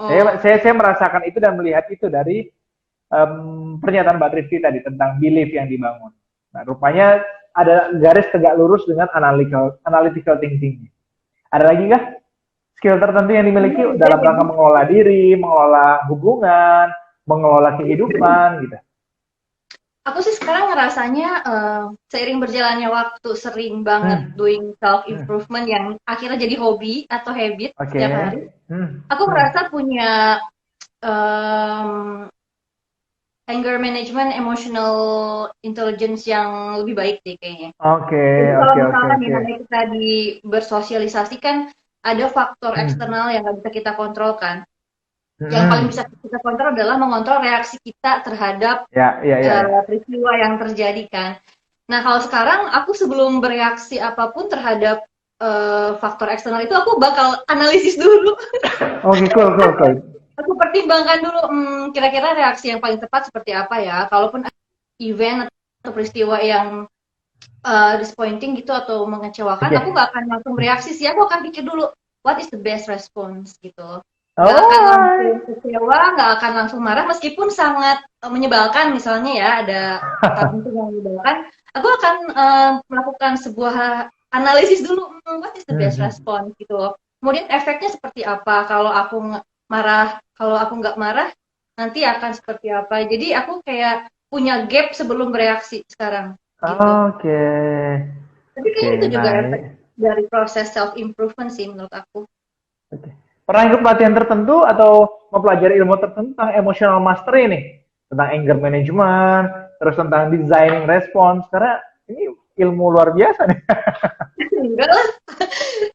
Oh, Saya merasakan itu dan melihat itu dari pernyataan Mbak Trifty tadi tentang belief yang dibangun. Nah, rupanya ada garis tegak lurus dengan analytical thinking. Ada lagi kah skill tertentu yang dimiliki dalam rangka mengelola diri, mengelola hubungan, mengelola kehidupan gitu? aku sih sekarang ngerasanya seiring berjalannya waktu sering banget Hmm. doing self Hmm. improvement yang akhirnya jadi hobi atau habit Oke. setiap hari. Hmm. Aku Hmm. merasa punya um, anger management, emotional intelligence yang lebih baik deh kayaknya. Oke, Jadi kalau oke, oke, misalkan oke. yang namanya kita bersosialisasi kan ada faktor Hmm. eksternal yang nggak bisa kita kontrol kan. Yang paling Hmm. bisa kita kontrol adalah mengontrol reaksi kita terhadap Ya, ya, ya, ya. peristiwa yang terjadi kan. Nah kalau sekarang aku sebelum bereaksi apapun terhadap faktor eksternal itu aku bakal analisis dulu. Oke, cool, cool, cool. Aku pertimbangkan dulu kira-kira reaksi yang paling tepat seperti apa ya. Kalaupun event atau peristiwa yang disappointing gitu atau mengecewakan, Oke. aku nggak akan langsung bereaksi sih. Aku akan pikir dulu what is the best response gitu. Nggak akan langsung Oh. kecewa, nggak akan langsung marah meskipun sangat menyebalkan misalnya ya ada kata yang menyebalkan. Aku akan melakukan sebuah analisis dulu what is the best Hmm. response gitu. Kemudian efeknya seperti apa kalau aku marah, kalau aku nggak marah nanti akan seperti apa. Jadi aku kayak punya gap sebelum bereaksi sekarang gitu. Oke. Tapi Oke, kayaknya itu juga efek nice. dari proses self improvement sih menurut aku. Oke. Pernah ikut pelatihan tertentu atau mempelajari ilmu tertentu tentang emotional mastery nih? Tentang anger management, terus tentang designing response. Karena ini ilmu luar biasa nih. Enggak lah,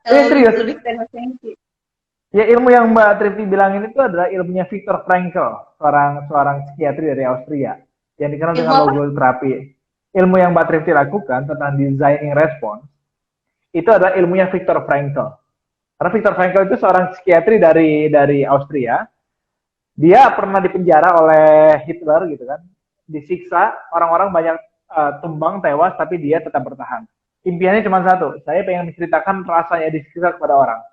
Serius. lebih ke esensi. Ya ilmu yang Mbak Trifty bilangin itu adalah ilmunya Viktor Frankl, seorang seorang psikiatri dari Austria yang dikenal Ilmu dengan apa? logoterapi. Ilmu yang Mbak Trifty lakukan tentang designing response itu adalah ilmunya Viktor Frankl. Karena Viktor Frankl itu seorang psikiatri dari Austria. Dia pernah dipenjara oleh Hitler gitu kan, disiksa, orang-orang banyak tumbang tewas, tapi dia tetap bertahan. Impiannya cuma satu, saya pengen menceritakan rasanya disiksa kepada orang. Oh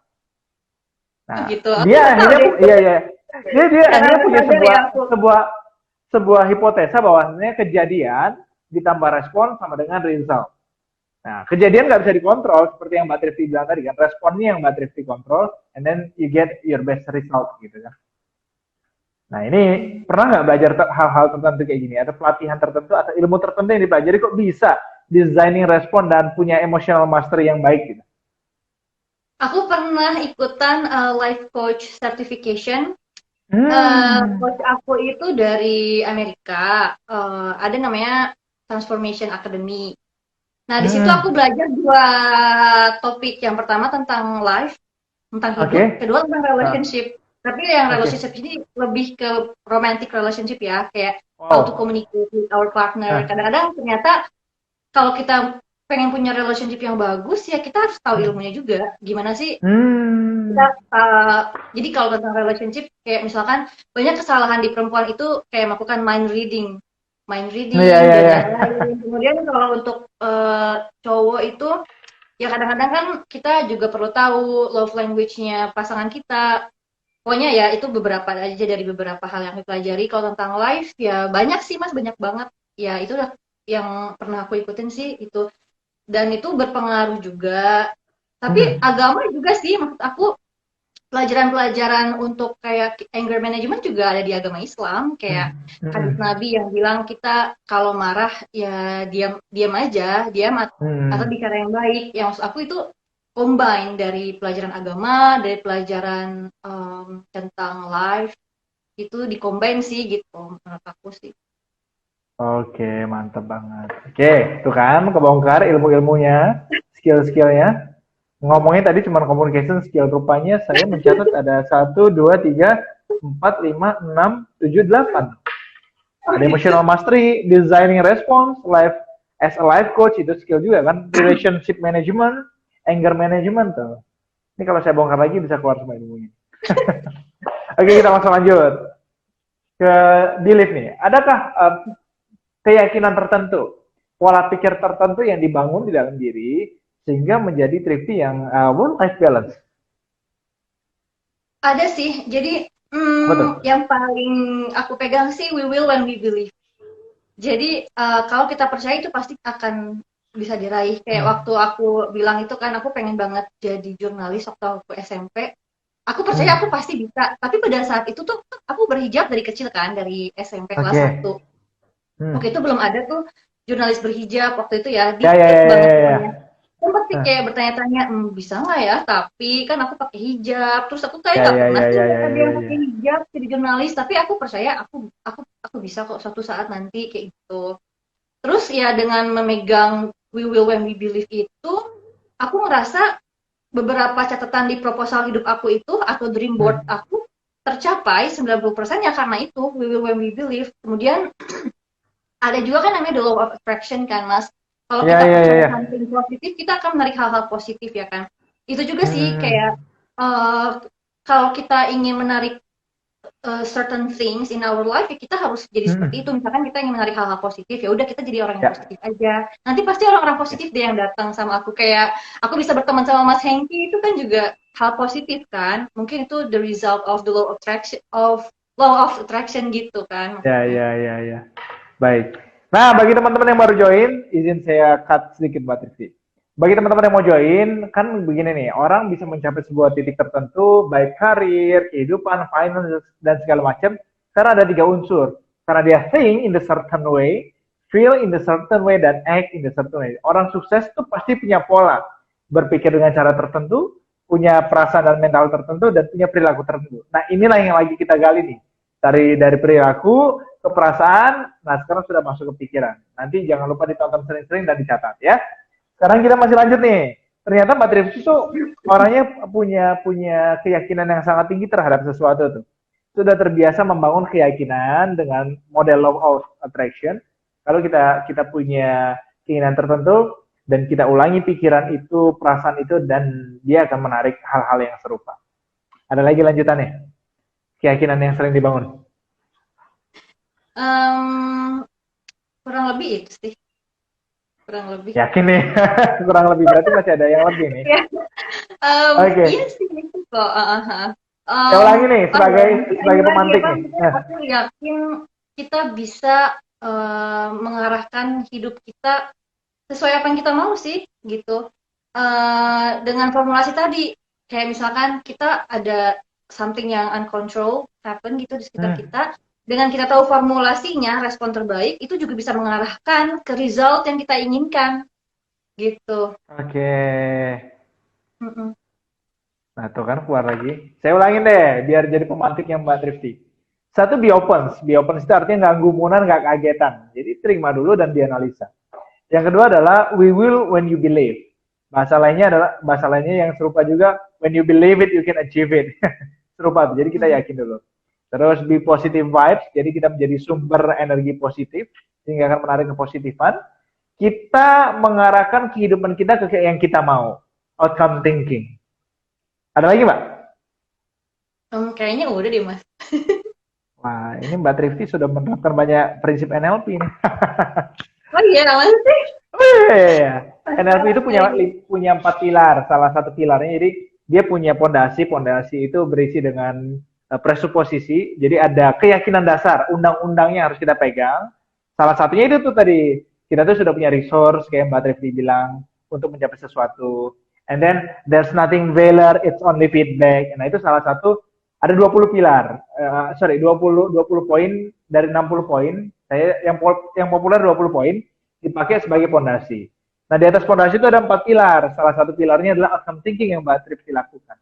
Nah, gitu. Aku dia nggak tahu akhirnya deh. iya ya. Dia Jangan akhirnya punya belajar sebuah ya aku. sebuah sebuah hipotesa bahwasanya kejadian ditambah respon sama dengan result. Nah, kejadian nggak bisa dikontrol seperti yang Mbak Trifty bilang tadi kan, responnya yang Mbak Trifty kontrol, and then you get your best result gitu kan. Nah, ini pernah nggak belajar hal-hal tertentu kayak gini? Ada pelatihan tertentu atau ilmu tertentu yang dipelajari kok bisa designing respon dan punya emotional mastery yang baik gitu? Aku pernah ikutan life coach certification. Hmm. Coach aku itu dari Amerika. Ada namanya Transformation Academy. Nah, di situ aku Hmm. belajar dua topik. Yang pertama tentang life, tentang Oke. hidup. Kedua tentang Ah, relationship. Tapi yang oke. relationship ini lebih ke romantic relationship ya, kayak how to Wow. communicate with our partner. Ah. Kadang-kadang ternyata kalau kita pengen punya relationship yang bagus ya kita harus tahu ilmunya juga. Gimana sih kita Hmm. jadi kalau tentang relationship kayak misalkan banyak kesalahan di perempuan itu kayak melakukan mind Iya, reading iya, dan iya. lain-lain. Kemudian kalau untuk cowok itu ya kadang-kadang kan kita juga perlu tahu love language-nya pasangan kita. Pokoknya ya itu beberapa aja dari beberapa hal yang dipelajari. Kalau tentang life ya banyak sih Mas, banyak banget. Ya itulah yang pernah aku ikutin sih itu. Dan itu berpengaruh juga. Tapi Hmm. agama juga sih maksud aku pelajaran-pelajaran untuk kayak anger management juga ada di agama Islam, kayak Hmm. hadis Hmm. Nabi yang bilang kita kalau marah ya diam diam aja, diam atau Hmm. bicara yang baik. Yang maksud aku itu combine dari pelajaran agama, dari pelajaran tentang life itu dicombine sih gitu menurut aku sih. Oke, mantep banget. Oke, tuh kan kebongkar ilmu-ilmunya, skill-skillnya. Ngomongnya tadi cuma communication skill, rupanya saya mencatat ada 1, 2, 3, 4, 5, 6, 7, 8. Ada emotional mastery, designing response, life as a life coach itu skill juga kan, relationship management, anger management tuh. Ini kalau saya bongkar lagi bisa keluar semua ilmunya. Oke, kita langsung lanjut ke belief nih. Adakah keyakinan tertentu pola pikir tertentu yang dibangun di dalam diri sehingga menjadi thrifty yang work life balance. Ada sih. Jadi Apa tuh? yang paling aku pegang sih we will when we believe. Jadi kalau kita percaya itu pasti akan bisa diraih. Kayak Hmm. waktu aku bilang itu kan aku pengen banget jadi jurnalis waktu aku SMP. Aku percaya aku Hmm. pasti bisa. Tapi pada saat itu tuh aku berhijab dari kecil kan, dari SMP Oke. kelas 1. Hmm. Waktu itu belum ada tuh jurnalis berhijab waktu itu ya, Ya, ya, dikit ya, banget ya, pokoknya. ya. Sempat sih Nah, kayak bertanya-tanya, bisa nggak ya? Tapi kan aku pakai hijab, terus aku kayak ya, nggak ya, pernah ya, tuh ya, lihat ya, ada ya, yang pakai ya. hijab jadi jurnalis. Tapi aku percaya aku bisa kok suatu saat nanti kayak gitu. Terus ya dengan memegang We Will When We Believe itu, aku ngerasa beberapa catatan di proposal hidup aku itu atau dream board Hmm. aku tercapai 90% ya karena itu We Will When We Believe. Kemudian ada juga kan namanya the law of attraction kan Mas. Kalau Ya, kita ya, ya, percaya ya. something positif, kita akan menarik hal-hal positif ya kan. Itu juga sih Hmm. kayak uh, kalau kita ingin menarik certain things in our life, ya kita harus jadi seperti itu. Hmm. Misalkan kita ingin menarik hal-hal positif, ya udah kita jadi orang yang Ya. positif aja. Nanti pasti orang-orang Ya. positif deh yang datang sama aku. Kayak aku bisa berteman sama Mas Hengki itu kan juga hal positif kan. Mungkin itu the result of the law of attraction gitu kan Ya, maksudnya. ya, ya, ya. Baik. Nah, bagi teman-teman yang baru join, izin saya cut sedikit Mbak Trifty. Bagi teman-teman yang mau join, kan begini nih, orang bisa mencapai sebuah titik tertentu, baik karir, kehidupan, finance, dan segala macam, karena ada 3 unsur. Karena dia think in the certain way, feel in the certain way, dan act in the certain way. Orang sukses tuh pasti punya pola, berpikir dengan cara tertentu, punya perasaan dan mental tertentu, dan punya perilaku tertentu. Nah, inilah yang lagi kita gali nih. Dari perilaku ke perasaan, nah sekarang sudah masuk ke pikiran. Nanti jangan lupa ditonton sering-sering dan dicatat ya. Sekarang kita masih lanjut nih. Ternyata Mbak Trifty itu orangnya punya punya keyakinan yang sangat tinggi terhadap sesuatu tuh. Sudah terbiasa membangun keyakinan dengan model law of attraction. Kalau kita punya keinginan tertentu dan kita ulangi pikiran itu, perasaan itu, dan dia akan menarik hal-hal yang serupa. Ada lagi lanjutannya? Keyakinan yang sering dibangun. Um, kurang lebih itu sih, kurang lebih. Yakin nih, kurang lebih berarti masih ada yang lebih nih. Ya, iya Oke, sih itu kok. saya ulangi nih Oh ya, sebagai mungkin ini sebagai lagi pemantik apa? nih. Maksudnya aku yakin kita bisa mengarahkan hidup kita sesuai apa yang kita mau sih, gitu. Dengan formulasi tadi, kayak misalkan kita ada something yang uncontrolled happen gitu di sekitar Hmm, kita. Dengan kita tahu formulasinya, respon terbaik itu juga bisa mengarahkan ke result yang kita inginkan, gitu. oke. Mm-mm. Nah, tuh kan keluar lagi. Saya ulangin deh, biar jadi pemantik yang Mbak Trifty. Satu, be open. Be open itu artinya nggak gumunan, nggak kagetan. Jadi terima dulu dan dianalisa. Yang kedua adalah we will when you believe. Bahasa lainnya yang serupa juga, when you believe it, you can achieve it. Serupa. Jadi kita Mm. yakin dulu. Terus be positive vibes. Jadi kita menjadi sumber energi positif sehingga akan menarik kepositifan. Kita mengarahkan kehidupan kita ke yang kita mau. Outcome thinking. Ada lagi, Mbak? Kayaknya udah deh Mas. Wah, ini Mbak Trifty sudah menerapkan banyak prinsip NLP nih. Oh iya, Mas sih. Iya. NLP itu punya punya 4 pilar. Salah satu pilarnya jadi dia punya pondasi. Pondasi itu berisi dengan presuposisi. Jadi ada keyakinan dasar, undang-undangnya harus kita pegang. Salah satunya itu tuh tadi kita tuh sudah punya resource kayak Mbak Trifty bilang untuk mencapai sesuatu. And then there's nothing failure, it's only feedback. Nah, itu salah satu ada 20 pilar. Sorry, 20 poin dari 60 poin. Saya yang populer 20 poin dipakai sebagai pondasi. Nah, di atas pondasi itu ada 4 pilar. Salah satu pilarnya adalah outcome thinking yang Mbak Tripsi lakukan.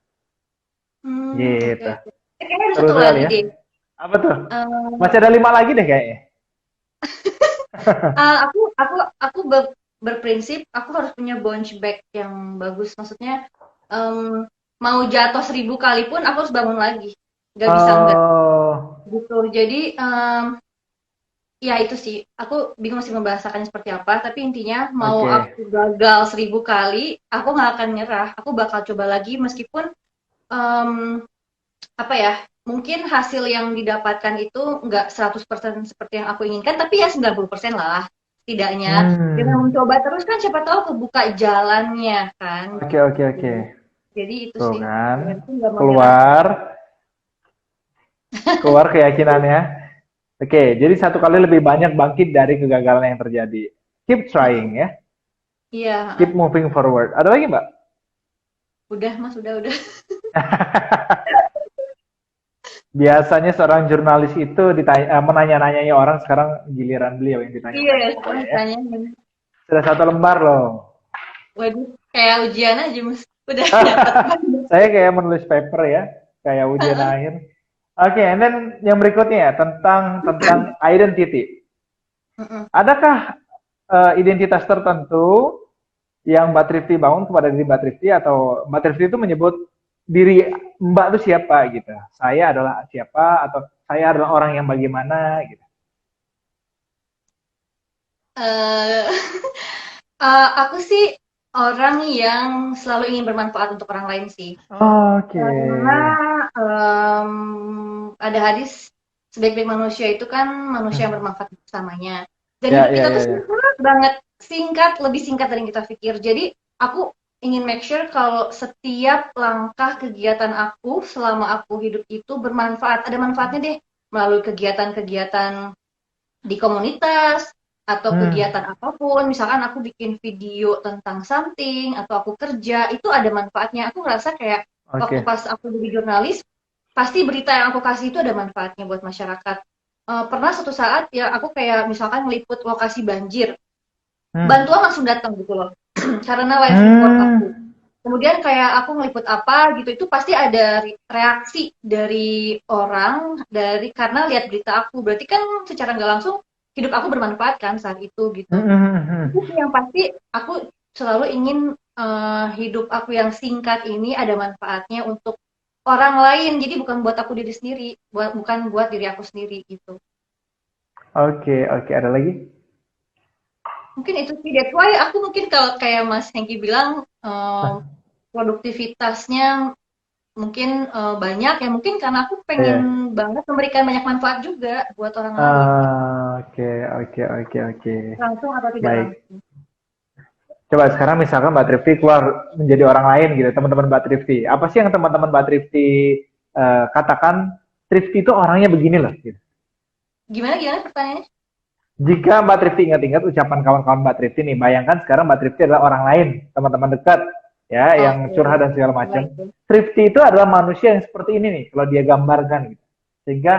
Oke, Gitu. oke. Kayaknya ada Seru satu sekali lagi ya. deh. Apa tuh? Eh, Masih ada 5 lagi deh kayaknya. aku berprinsip aku harus punya bounce back yang bagus. Maksudnya em, mau jatuh 1000 kali pun aku harus bangun lagi. Gak bisa enggak Oh, gitu. Jadi ya itu sih. Aku bingung sih membahasakannya seperti apa. Tapi intinya mau oke. aku gagal 1000 kali, aku nggak akan nyerah. Aku bakal coba lagi meskipun em, apa ya, mungkin hasil yang didapatkan itu nggak 100% seperti yang aku inginkan, tapi ya 90% lah. Setidaknya dengan Hmm. mencoba terus kan siapa tahu kebuka jalannya kan. Oke, oke, oke. Jadi itu Tuh sih, kan. dan itu nggak mau nyerah. Keluar, keluar keyakinannya. Oke, jadi satu kali lebih banyak bangkit dari kegagalan yang terjadi. Keep Heeh. trying ya. Iya, heeh. Keep moving forward. Ada lagi, Mbak? Udah mas, udah. Biasanya seorang jurnalis itu menanya-nanyai orang, sekarang giliran beliau yang Iya, ditanyakan sekarang semuanya ya. ditanya. Sudah satu lembar loh. Waduh, kayak ujian aja mas. Udah dapat. Saya kayak menulis paper ya, kayak ujian akhir. Oke, and then yang berikutnya ya, tentang identity. Heeh. Adakah identitas tertentu yang Mbak Trifty bangun kepada diri Mbak Trifty, atau Mbak Trifty itu menyebut diri Mbak itu siapa gitu? Saya adalah siapa, atau saya adalah orang yang bagaimana gitu? Eh, aku sih orang yang selalu ingin bermanfaat untuk orang lain sih. Oke. Karena ada hadis sebaik-baik manusia itu kan manusia yang bermanfaat bersamanya. Dan Ya, hidup ya, kita tuh ya, ya. singkat banget, singkat, lebih singkat dari yang kita pikir. Jadi aku ingin make sure kalau setiap langkah kegiatan aku selama aku hidup itu bermanfaat. Ada manfaatnya deh melalui kegiatan-kegiatan di komunitas atau Hmm, kegiatan apapun. Misalkan aku bikin video tentang something atau aku kerja, itu ada manfaatnya. Aku ngerasa kayak waktu oke. pas aku jadi jurnalis, pasti berita yang aku kasih itu ada manfaatnya buat masyarakat. Pernah suatu saat ya aku kayak misalkan meliput lokasi banjir, Hmm. bantuan langsung datang gitu loh, karena live report aku. Hmm. Kemudian kayak aku ngeliput apa gitu, itu pasti ada reaksi dari orang dari karena lihat berita aku. Berarti kan secara nggak langsung hidup aku bermanfaat kan saat itu Hmm, gitu. hmm, hmm. Itu yang pasti aku selalu ingin hidup aku yang singkat ini ada manfaatnya untuk orang lain. Jadi bukan buat aku diri sendiri, bukan buat diri aku sendiri gitu. Oke, oke. Ada lagi? Mungkin itu sih, that's why aku mungkin kalau kayak Mas Hengki bilang produktivitasnya mungkin banyak ya, mungkin karena aku pengen Iya. banget memberikan banyak manfaat juga buat orang lain gitu, Oke, oke, oke, oke. langsung atau tidak Baik. langsung. Coba sekarang misalkan Mbak Trifty keluar menjadi orang lain gitu, teman-teman Mbak Trifty. Apa sih yang teman-teman Mbak Trifty katakan, Trifty itu orangnya begini loh gitu. Gimana gimana pertanyaannya? Jika Mbak Trifty ingat-ingat ucapan kawan-kawan Mbak Trifty nih, bayangkan sekarang Mbak Trifty adalah orang lain, teman-teman dekat, ya, yang Oke, curhat dan segala macam. baik. Trifty itu adalah manusia yang seperti ini nih, kalau dia gambarkan gitu. Sehingga,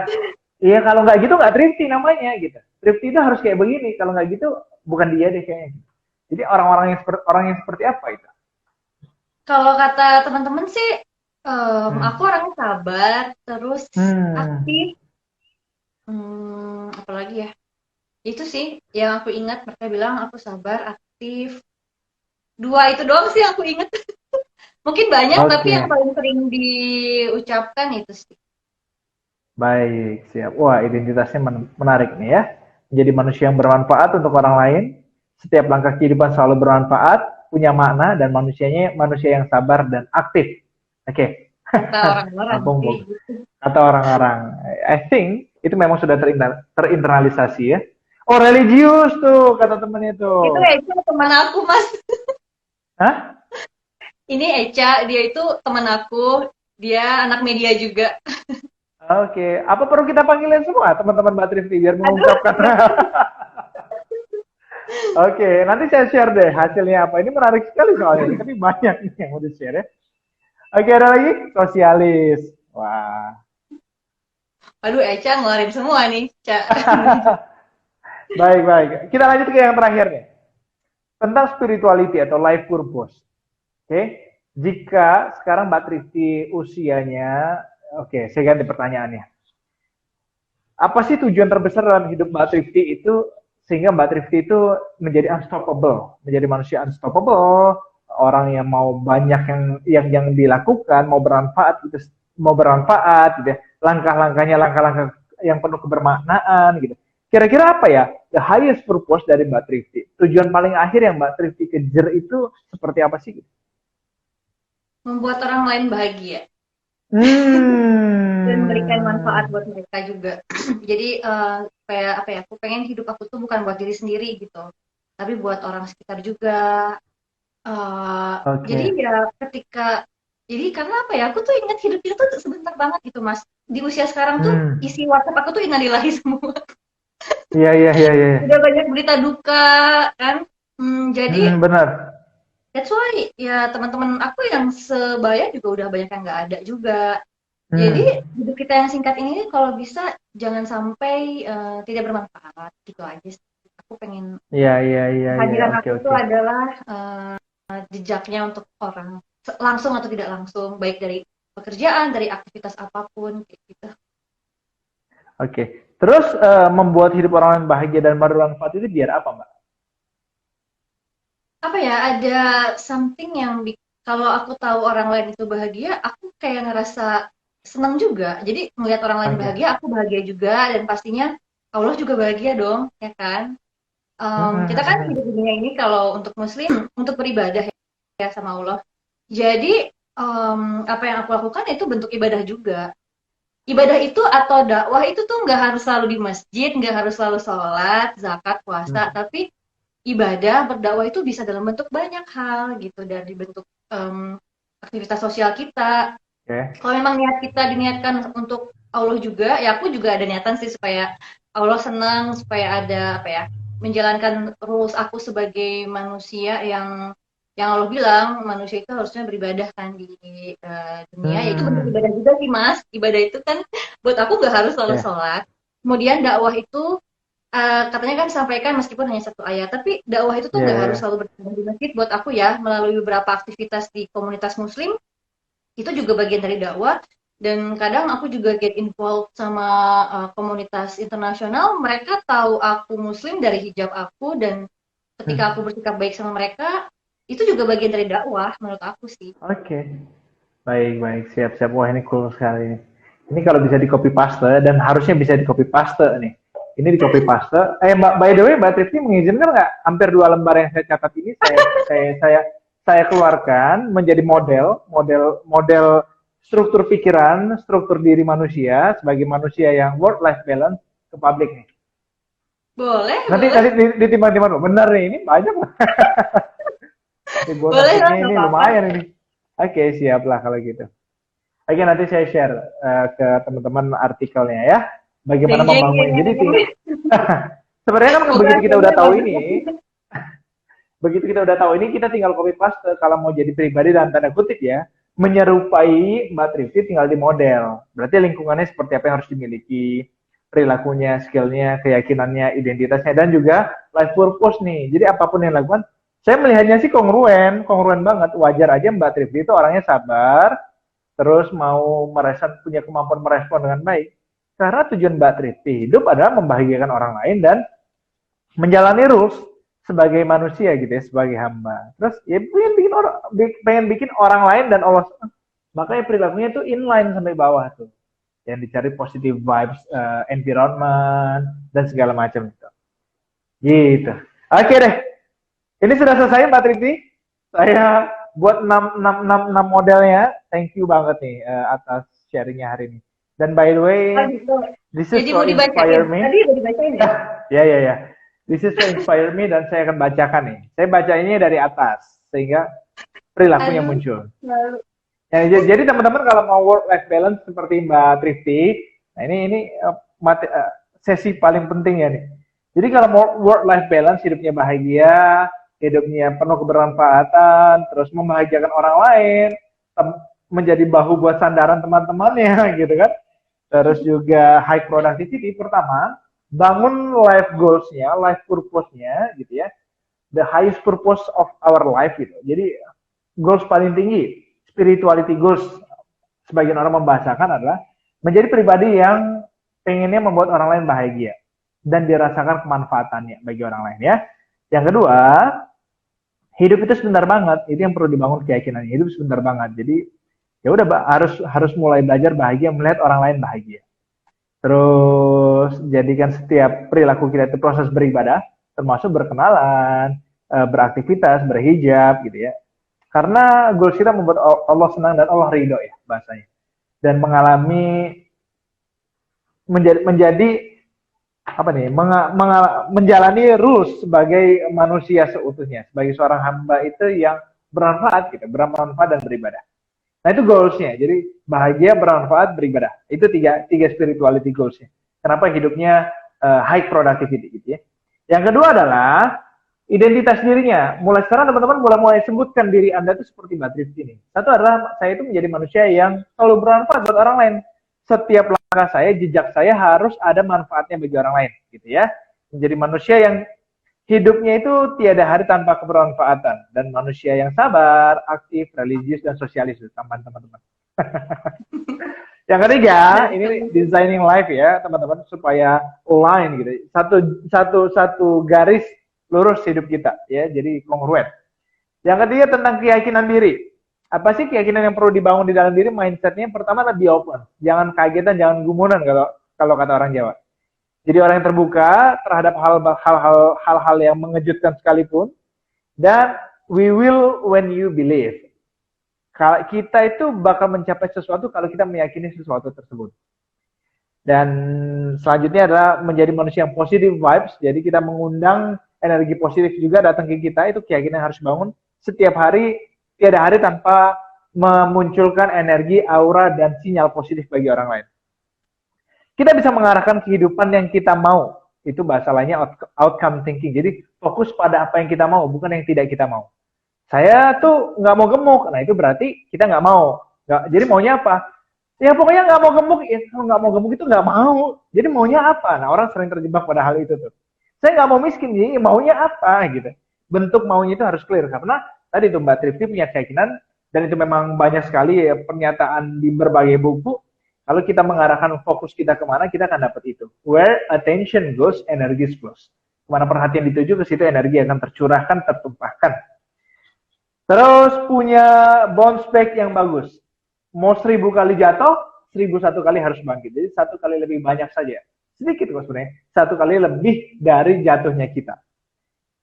iya kalau nggak gitu nggak Trifty namanya gitu. Trifty itu harus kayak begini, kalau nggak gitu bukan dia deh kayaknya. Gitu. Jadi orang yang seperti apa itu? Kalau kata teman-teman sih, aku Hmm. orangnya sabar, terus Hmm. aktif, apalagi ya? Itu sih yang aku ingat, mereka bilang aku sabar, aktif. Dua itu doang sih aku ingat. Mungkin banyak, tapi yang Oke, paling sering diucapkan itu sih. baik, siap. Wah, identitasnya menarik nih ya. Menjadi manusia yang bermanfaat untuk orang lain. Setiap langkah kehidupan selalu bermanfaat, punya makna, dan manusianya manusia yang sabar dan aktif. Oke, Kata orang-orang sih. ampun, kata orang-orang. I think itu memang sudah terinternalisasi ya. Oh, religius tuh, kata temennya Itu tuh. Eca teman aku, Mas. Hah? Ini Eca, dia itu teman aku. Dia anak media juga. Oke, apa perlu kita panggilin semua teman-teman Mbak Trifty biar Aduh, mengungkapkan? ya. Oke, nanti saya share deh hasilnya apa. Ini menarik sekali soalnya ini, tapi banyak nih yang mau di-share ya. Oke, ada lagi? Sosialis. Wah. Aduh, Eca ngeluarin semua nih, Ca. Baik, baik. Kita lanjut ke yang terakhir nih. Tentang spirituality atau life purpose. Oke. Jika sekarang Mbak Trifty usianya, oke, saya ganti pertanyaannya. Apa sih tujuan terbesar dalam hidup Mbak Trifty itu sehingga Mbak Trifty itu menjadi unstoppable, menjadi manusia unstoppable, orang yang mau banyak yang dilakukan, mau bermanfaat gitu ya. Langkah-langkahnya langkah-langkah yang penuh kebermaknaan gitu. Kira-kira apa ya the highest purpose dari Mbak Trifty? Tujuan paling akhir yang Mbak Trifty kejar itu seperti apa sih? Membuat orang lain bahagia. dan memberikan Hmm. manfaat buat mereka juga. Jadi kayak apa ya? Aku pengen hidup aku tuh bukan buat diri sendiri gitu, tapi buat orang sekitar juga. Jadi Oke. ya ketika jadi karena apa ya? Aku tuh ingat hidup itu tuh sebentar banget gitu, Mas. Di usia sekarang tuh Hmm. isi WhatsApp aku tuh innalillahi semua. Iya, iya, iya, iya. Udah banyak berita duka kan. Jadi Benar. that's why ya teman-teman aku yang sebaya juga udah banyak yang nggak ada juga. Jadi Hmm. hidup kita yang singkat ini kalau bisa jangan sampai tidak bermanfaat gitu aja sih. Aku pengen Iya, iya, iya, iya. kehadiran Oke, aku tuh oke. adalah jejaknya untuk orang langsung atau tidak langsung, baik dari pekerjaan, dari aktivitas apapun kayak gitu. Oke. Terus membuat hidup orang lain bahagia dan bermanfaat itu biar apa, Mbak? Apa ya? Ada something yang kalau aku tahu orang lain itu bahagia, aku kayak ngerasa senang juga. Jadi melihat orang lain Oke. bahagia, aku bahagia juga dan pastinya Allah juga bahagia dong, ya kan? Kita kan hidup di dunia ini kalau untuk muslim untuk beribadah ya sama Allah. Jadi apa yang aku lakukan itu bentuk ibadah juga. Ibadah itu atau dakwah itu tuh nggak harus selalu di masjid, nggak harus selalu sholat, zakat, puasa, Hmm. tapi ibadah berdakwah itu bisa dalam bentuk banyak hal gitu, dari bentuk aktivitas sosial kita. Oke. Kalau memang niat kita diniatkan untuk Allah juga, ya aku juga ada niatan sih supaya Allah senang, supaya ada apa ya, menjalankan rules aku sebagai manusia yang Allah bilang manusia itu harusnya beribadah kan di dunia, ya itu bentuk Hmm. ibadah juga sih Mas. Ibadah itu kan buat aku nggak harus selalu Ya. sholat. Kemudian dakwah itu katanya kan disampaikan meskipun hanya satu ayat, tapi dakwah itu tuh Ya, nggak ya, harus ya. selalu berada di masjid buat aku ya, melalui beberapa aktivitas di komunitas muslim itu juga bagian dari dakwah dan kadang aku juga get involved sama komunitas internasional. Mereka tahu aku muslim dari hijab aku dan ketika aku Hmm. bersikap baik sama mereka itu juga bagian dari dakwah menurut aku sih. Oke. Baik, baik. Siap, siap. Wah, ini cool sekali ini. Ini kalau bisa di copy paste dan harusnya bisa di copy paste nih. Ini di copy paste. Mbak, by the way, Mbak Trifty mengizinkan nggak hampir 2 lembar yang saya catat ini saya keluarkan menjadi model struktur pikiran, struktur diri manusia sebagai manusia yang work life balance ke publik nih. Boleh, Nanti boleh, nanti ditimbang-timbang dulu. Benar nih, ini banyak lah. Nanti boleh lah, bonusnya nggak ini apa-apa. lumayan ini. Oke, siap lah kalau gitu. Oke, nanti saya share ke teman-teman artikelnya ya. Bagaimana Jeng jeng membangun. jeng Jadi jeng. sebenarnya kan Semoga begitu kita udah hasilnya tahu bagus ya. ini, kita tinggal copy paste kalau mau jadi pribadi dalam tanda kutip ya, menyerupai Mbak Trifty tinggal di model. Berarti lingkungannya seperti apa yang harus dimiliki, perilakunya, skillnya, keyakinannya, identitasnya, dan juga life purpose nih. Jadi apapun yang dilakukan, saya melihatnya sih kongruen banget. Wajar aja Mbak Trifty itu orangnya sabar, terus mau merespon, punya kemampuan merespon dengan baik. Karena tujuan Mbak Trifty hidup adalah membahagiakan orang lain dan menjalani rules sebagai manusia gitu ya, sebagai hamba. Terus ya pengen bikin orang lain dan Allah senang. Makanya perilakunya tuh inline sampai bawah tuh. Yang dicari positive vibes, environment dan segala macam itu. Gitu. Oke deh. Ini sudah selesai Mbak Triti. Saya buat 6 modelnya. Thank you banget nih atas sharingnya hari ini. Dan by the way, Oh gitu. this is Jadi so mau dibacain. inspire me. Tadi udah dibacain ya? Ya, ya, ya. This is so inspire me dan saya akan bacakan nih. Saya bacanya dari atas sehingga perilakunya Aduh. muncul. Lalu. Ya, jadi teman-teman kalau mau work life balance seperti Mbak Trifty, nah ini sesi paling penting ya nih. Jadi kalau mau work life balance, hidupnya bahagia, hidupnya penuh kebermanfaatan, terus membahagiakan orang lain, menjadi bahu buat sandaran teman-temannya gitu kan. Terus juga high productivity, pertama bangun life goals-nya, life purpose-nya gitu ya. The highest purpose of our life gitu. Jadi goals paling tinggi, spirituality goals sebagian orang membahasakan adalah menjadi pribadi yang pengennya membuat orang lain bahagia dan dirasakan kemanfaatannya bagi orang lain ya. Yang kedua, hidup itu sebentar banget. Itu yang perlu dibangun keyakinannya. Hidup sebentar banget. Jadi ya udah harus harus mulai belajar bahagia melihat orang lain bahagia. Terus jadikan setiap perilaku kita itu proses beribadah, termasuk berkenalan, beraktivitas, berhijab gitu ya. Karena goals kita membuat Allah senang dan Allah ridho ya bahasanya. dan menjadi apa nih menjalani rules sebagai manusia seutuhnya, sebagai seorang hamba itu yang bermanfaat gitu, bermanfaat dan beribadah. Nah itu goalsnya, jadi bahagia, bermanfaat, beribadah. Itu tiga spirituality goalsnya. Kenapa hidupnya high productivity gitu ya. Yang kedua adalah identitas dirinya. Mulai sekarang teman-teman mulai sebutkan diri Anda itu seperti Mbak Trifty ini. Satu adalah saya itu menjadi manusia yang selalu bermanfaat buat orang lain. Setiap langkah saya, jejak saya harus ada manfaatnya bagi orang lain, gitu ya. Menjadi manusia yang hidupnya itu tiada hari tanpa kebermanfaatan, dan manusia yang sabar, aktif, religius, dan sosialis, tambahan teman-teman. Yang ketiga, ini designing life ya teman-teman, supaya line gitu, satu garis lurus hidup kita ya, jadi kongruen. Yang ketiga tentang keyakinan diri. Apa sih keyakinan yang perlu dibangun di dalam diri? Mindsetnya pertama lebih open, jangan kagetan, jangan gumunan kalau kata orang Jawa. Jadi orang yang terbuka terhadap hal-hal yang mengejutkan sekalipun, dan we will when you believe. Kita itu bakal mencapai sesuatu kalau kita meyakini sesuatu tersebut. Dan selanjutnya adalah menjadi manusia yang positive vibes. Jadi kita mengundang energi positif juga datang ke kita. Itu keyakinan yang harus bangun setiap hari, tiada hari tanpa memunculkan energi, aura, dan sinyal positif bagi orang lain. Kita bisa mengarahkan kehidupan yang kita mau. Itu bahasa lainnya outcome thinking. Jadi fokus pada apa yang kita mau, bukan yang tidak kita mau. Saya tuh nggak mau gemuk. Nah itu berarti kita nggak mau. Jadi maunya apa? Ya pokoknya nggak mau gemuk. Ya, kalau nggak mau gemuk itu nggak mau. Jadi maunya apa? Nah orang sering terjebak pada hal itu tuh. Saya nggak mau miskin, jadi maunya apa gitu. Bentuk maunya itu harus clear. Karena tadi tuh Mbak Trifty punya keyakinan, dan itu memang banyak sekali ya, pernyataan di berbagai buku. Kalau kita mengarahkan fokus kita kemana, kita akan dapat itu. Where attention goes, energy flows. Kemana perhatian dituju, ke situ energi akan tercurahkan, tertumpahkan. Terus punya bounce back yang bagus. Mau 1000 kali jatuh, 1001 kali harus bangkit. Jadi 1 kali lebih banyak saja. Sedikit kok sebenarnya. 1 kali lebih dari jatuhnya kita.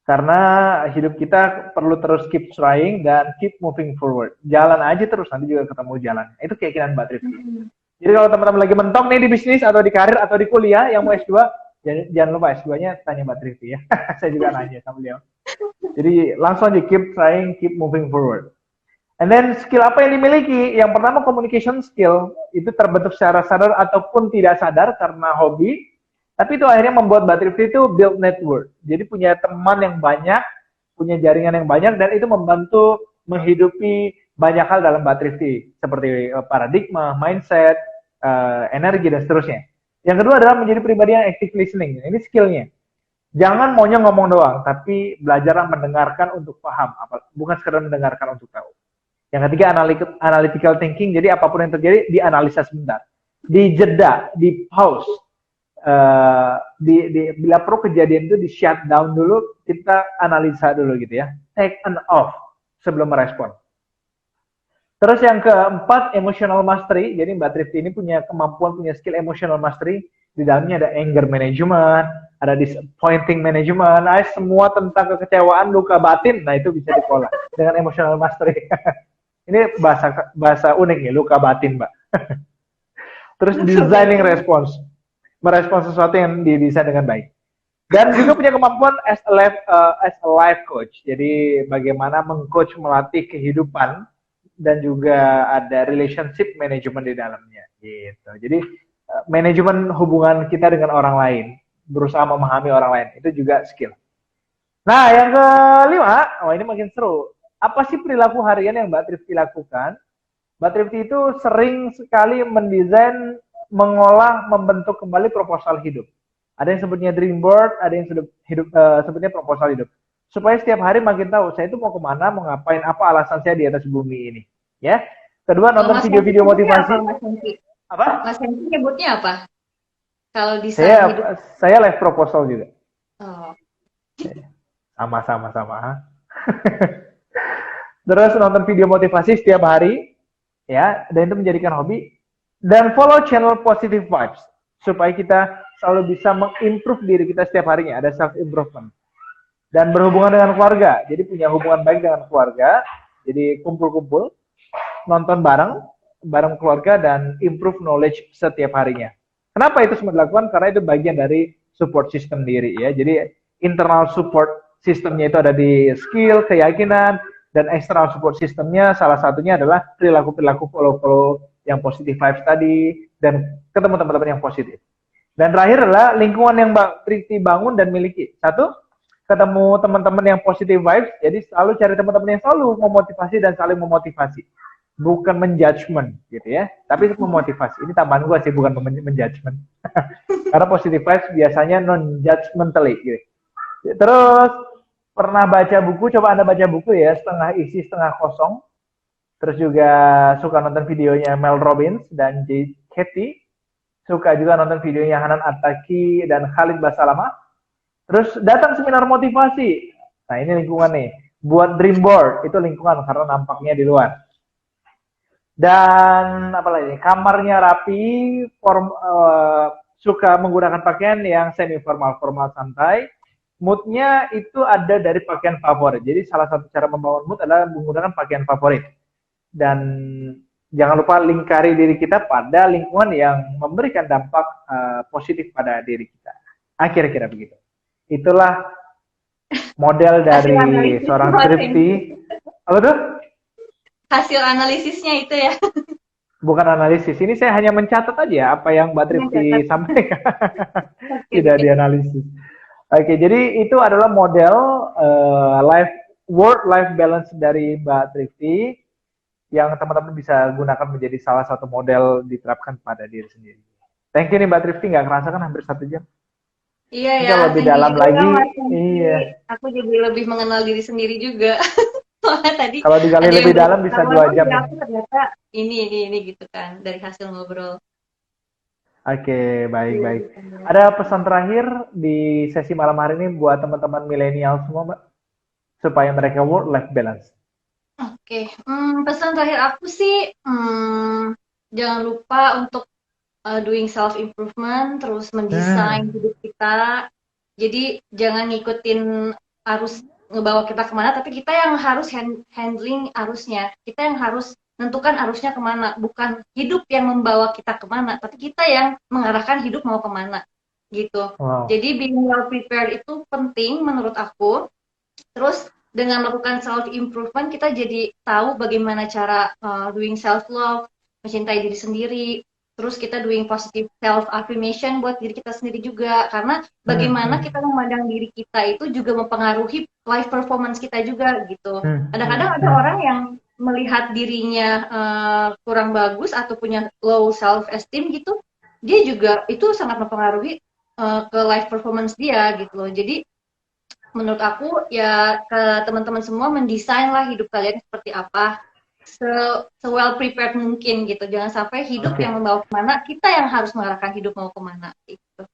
Karena hidup kita perlu terus keep trying dan keep moving forward. Jalan aja terus, nanti juga ketemu jalan. Itu keyakinan Mbak Trifty. Jadi kalau teman-teman lagi mentok nih di bisnis atau di karir atau di kuliah yang mau S2, jangan lupa S2-nya tanya Mbak Trifty ya. Saya juga nanya sama beliau. Jadi langsung aja keep trying, keep moving forward. And then skill apa yang dimiliki? Yang pertama communication skill. Itu terbentuk secara sadar ataupun tidak sadar karena hobi. Tapi itu akhirnya membuat Mbak Trifty itu build network. Jadi punya teman yang banyak, punya jaringan yang banyak, dan itu membantu menghidupi banyak hal dalam Mbak Trifty. Seperti paradigma, mindset, energi, dan seterusnya. Yang kedua adalah menjadi pribadi yang active listening. Ini skillnya. Jangan maunya ngomong doang, tapi belajarlah mendengarkan untuk paham, bukan sekedar mendengarkan untuk tahu. Yang ketiga, analytical thinking. Jadi apapun yang terjadi, dianalisa sebentar, dijeda, di pause, bila perlu kejadian itu di shut down dulu, kita analisa dulu gitu ya, take an off sebelum merespon. Terus yang keempat, emotional mastery. Jadi Mbak Trifty ini punya kemampuan, punya skill emotional mastery. Di dalamnya ada anger management, ada disappointing management, nah, semua tentang kekecewaan, luka batin. Nah itu bisa dikelola dengan emotional mastery. Ini bahasa unik nih, luka batin, Mbak. Terus designing response, merespons sesuatu yang didesain dengan baik. Dan juga punya kemampuan as a life coach. Jadi bagaimana mengcoach, melatih kehidupan, dan juga ada relationship management di dalamnya. Gitu. Jadi manajemen hubungan kita dengan orang lain, berusaha memahami orang lain, itu juga skill. Nah, yang kelima, ini makin seru. Apa sih perilaku harian yang Mbak Trifty lakukan? Mbak Trifty itu sering sekali mendesain, mengolah, membentuk kembali proposal hidup. Ada yang sebutnya dream board, ada yang sebutnya proposal hidup. Supaya setiap hari makin tahu, saya itu mau kemana, mau ngapain, apa alasan saya di atas bumi ini. Ya. Kedua, nonton video-video motivasi. Apa? Mas Henry nyebutnya apa? Kalau desain hidup. Saya live proposal juga. Oh. Sama. Terus nonton video motivasi setiap hari, ya, dan itu menjadikan hobi. Dan follow channel positive vibes supaya kita selalu bisa mengimprove diri kita setiap harinya. Ada self improvement. Dan berhubungan dengan keluarga. Jadi punya hubungan baik dengan keluarga. Jadi kumpul-kumpul, nonton bareng, bareng keluarga dan improve knowledge setiap harinya. Kenapa itu semua dilakukan? Karena itu bagian dari support system diri ya. Jadi internal support sistemnya itu ada di skill, keyakinan, dan external support sistemnya salah satunya adalah perilaku-perilaku follow-follow yang positive vibes tadi dan ketemu teman-teman yang positif. Dan terakhir adalah lingkungan yang Mbak Priti bangun dan miliki. Satu, ketemu teman-teman yang positive vibes, jadi selalu cari teman-teman yang selalu memotivasi dan saling memotivasi. Bukan menjudgment gitu ya, tapi memotivasi. Ini tambahan gue sih, bukan menjudgment. Karena positive vibes biasanya non-judgmentally gitu. Terus, pernah baca buku, coba Anda baca buku ya, setengah isi, setengah kosong. Terus juga suka nonton videonya Mel Robbins dan Jay Shetty. Suka juga nonton videonya Hanan Attaki dan Khalid Basalamah. Terus datang seminar motivasi. Nah ini lingkungan nih. Buat dream board, itu lingkungan karena nampaknya di luar. Dan apa lagi? Kamarnya rapi, suka menggunakan pakaian yang semi formal, formal santai. Moodnya itu ada dari pakaian favorit. Jadi salah satu cara membangun mood adalah menggunakan pakaian favorit. Dan jangan lupa lingkari diri kita pada lingkungan yang memberikan dampak positif pada diri kita. Kira-kira begitu. Itulah model dari seorang Trifty. Apa tuh? Hasil analisisnya itu ya. Bukan analisis. Ini saya hanya mencatat aja apa yang Mbak Trifty sampaikan. Tidak dianalisis. Oke, jadi itu adalah model work-life balance dari Mbak Trifty yang teman-teman bisa gunakan menjadi salah satu model diterapkan pada diri sendiri. Thank you nih Mbak Trifty, nggak kerasa kan hampir 1 jam. Iya Kita ya. lebih dalam lagi. Iya. Aku jadi lebih mengenal diri sendiri juga. Soalnya tadi kalau digali lebih dalam bisa 2 jam. Aku ternyata ini gitu kan dari hasil ngobrol. Oke, baik. Ada pesan terakhir di sesi malam hari ini buat teman-teman milenial semua, Mbak? Supaya mereka work-life balance. Oke, pesan terakhir aku sih, jangan lupa untuk doing self improvement, terus mendesain hidup kita. Jadi jangan ngikutin arus ngebawa kita kemana, tapi kita yang harus handling arusnya. Kita yang harus menentukan arusnya kemana, bukan hidup yang membawa kita kemana, tapi kita yang mengarahkan hidup mau kemana, gitu. Wow. Jadi being well prepared itu penting menurut aku. Terus dengan melakukan self improvement kita jadi tahu bagaimana cara doing self love, mencintai diri sendiri. Terus kita doing positive self affirmation buat diri kita sendiri juga, karena bagaimana kita memandang diri kita itu juga mempengaruhi life performance kita juga gitu. Kadang-kadang ada orang yang melihat dirinya kurang bagus atau punya low self esteem gitu, dia juga itu sangat mempengaruhi ke life performance dia gitu loh. Jadi menurut aku ya ke teman-teman semua mendesain lah hidup kalian seperti apa, se well prepared mungkin gitu. Jangan sampai hidup yang membawa kemana, kita yang harus mengarahkan hidup mau kemana gitu.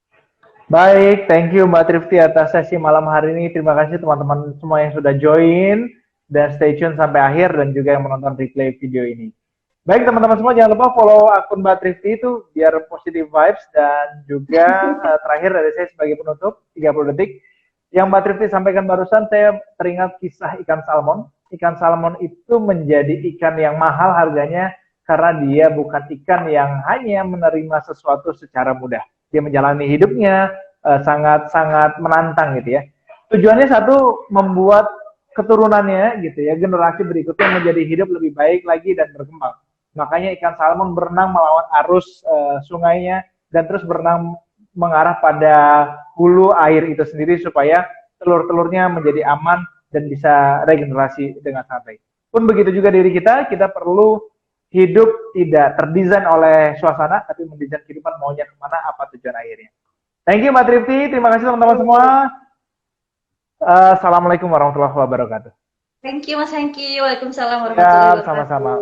Baik, thank you Mbak Trifty atas sesi malam hari ini. Terima kasih teman-teman semua yang sudah join dan stay tune sampai akhir dan juga yang menonton replay video ini. Baik teman-teman semua, jangan lupa follow akun Mbak Trifty itu biar positive vibes, dan juga terakhir dari saya sebagai penutup 30 detik. Yang Mbak Trifty sampaikan barusan, saya teringat kisah ikan salmon. Ikan salmon itu menjadi ikan yang mahal harganya karena dia bukan ikan yang hanya menerima sesuatu secara mudah. Dia menjalani hidupnya sangat-sangat menantang gitu ya. Tujuannya satu, membuat keturunannya gitu ya, generasi berikutnya menjadi hidup lebih baik lagi dan berkembang. Makanya ikan salmon berenang melawan arus sungainya dan terus berenang mengarah pada hulu air itu sendiri supaya telur-telurnya menjadi aman dan bisa regenerasi dengan santai. Pun begitu juga diri kita perlu hidup tidak terdesain oleh suasana, tapi mendesain kehidupan maunya kemana, apa tujuan akhirnya. Thank you Mbak Trifty, terima kasih teman-teman semua. Assalamualaikum warahmatullahi wabarakatuh. Thank you Mas Hengki, waalaikumsalam warahmatullahi wabarakatuh. Sama-sama.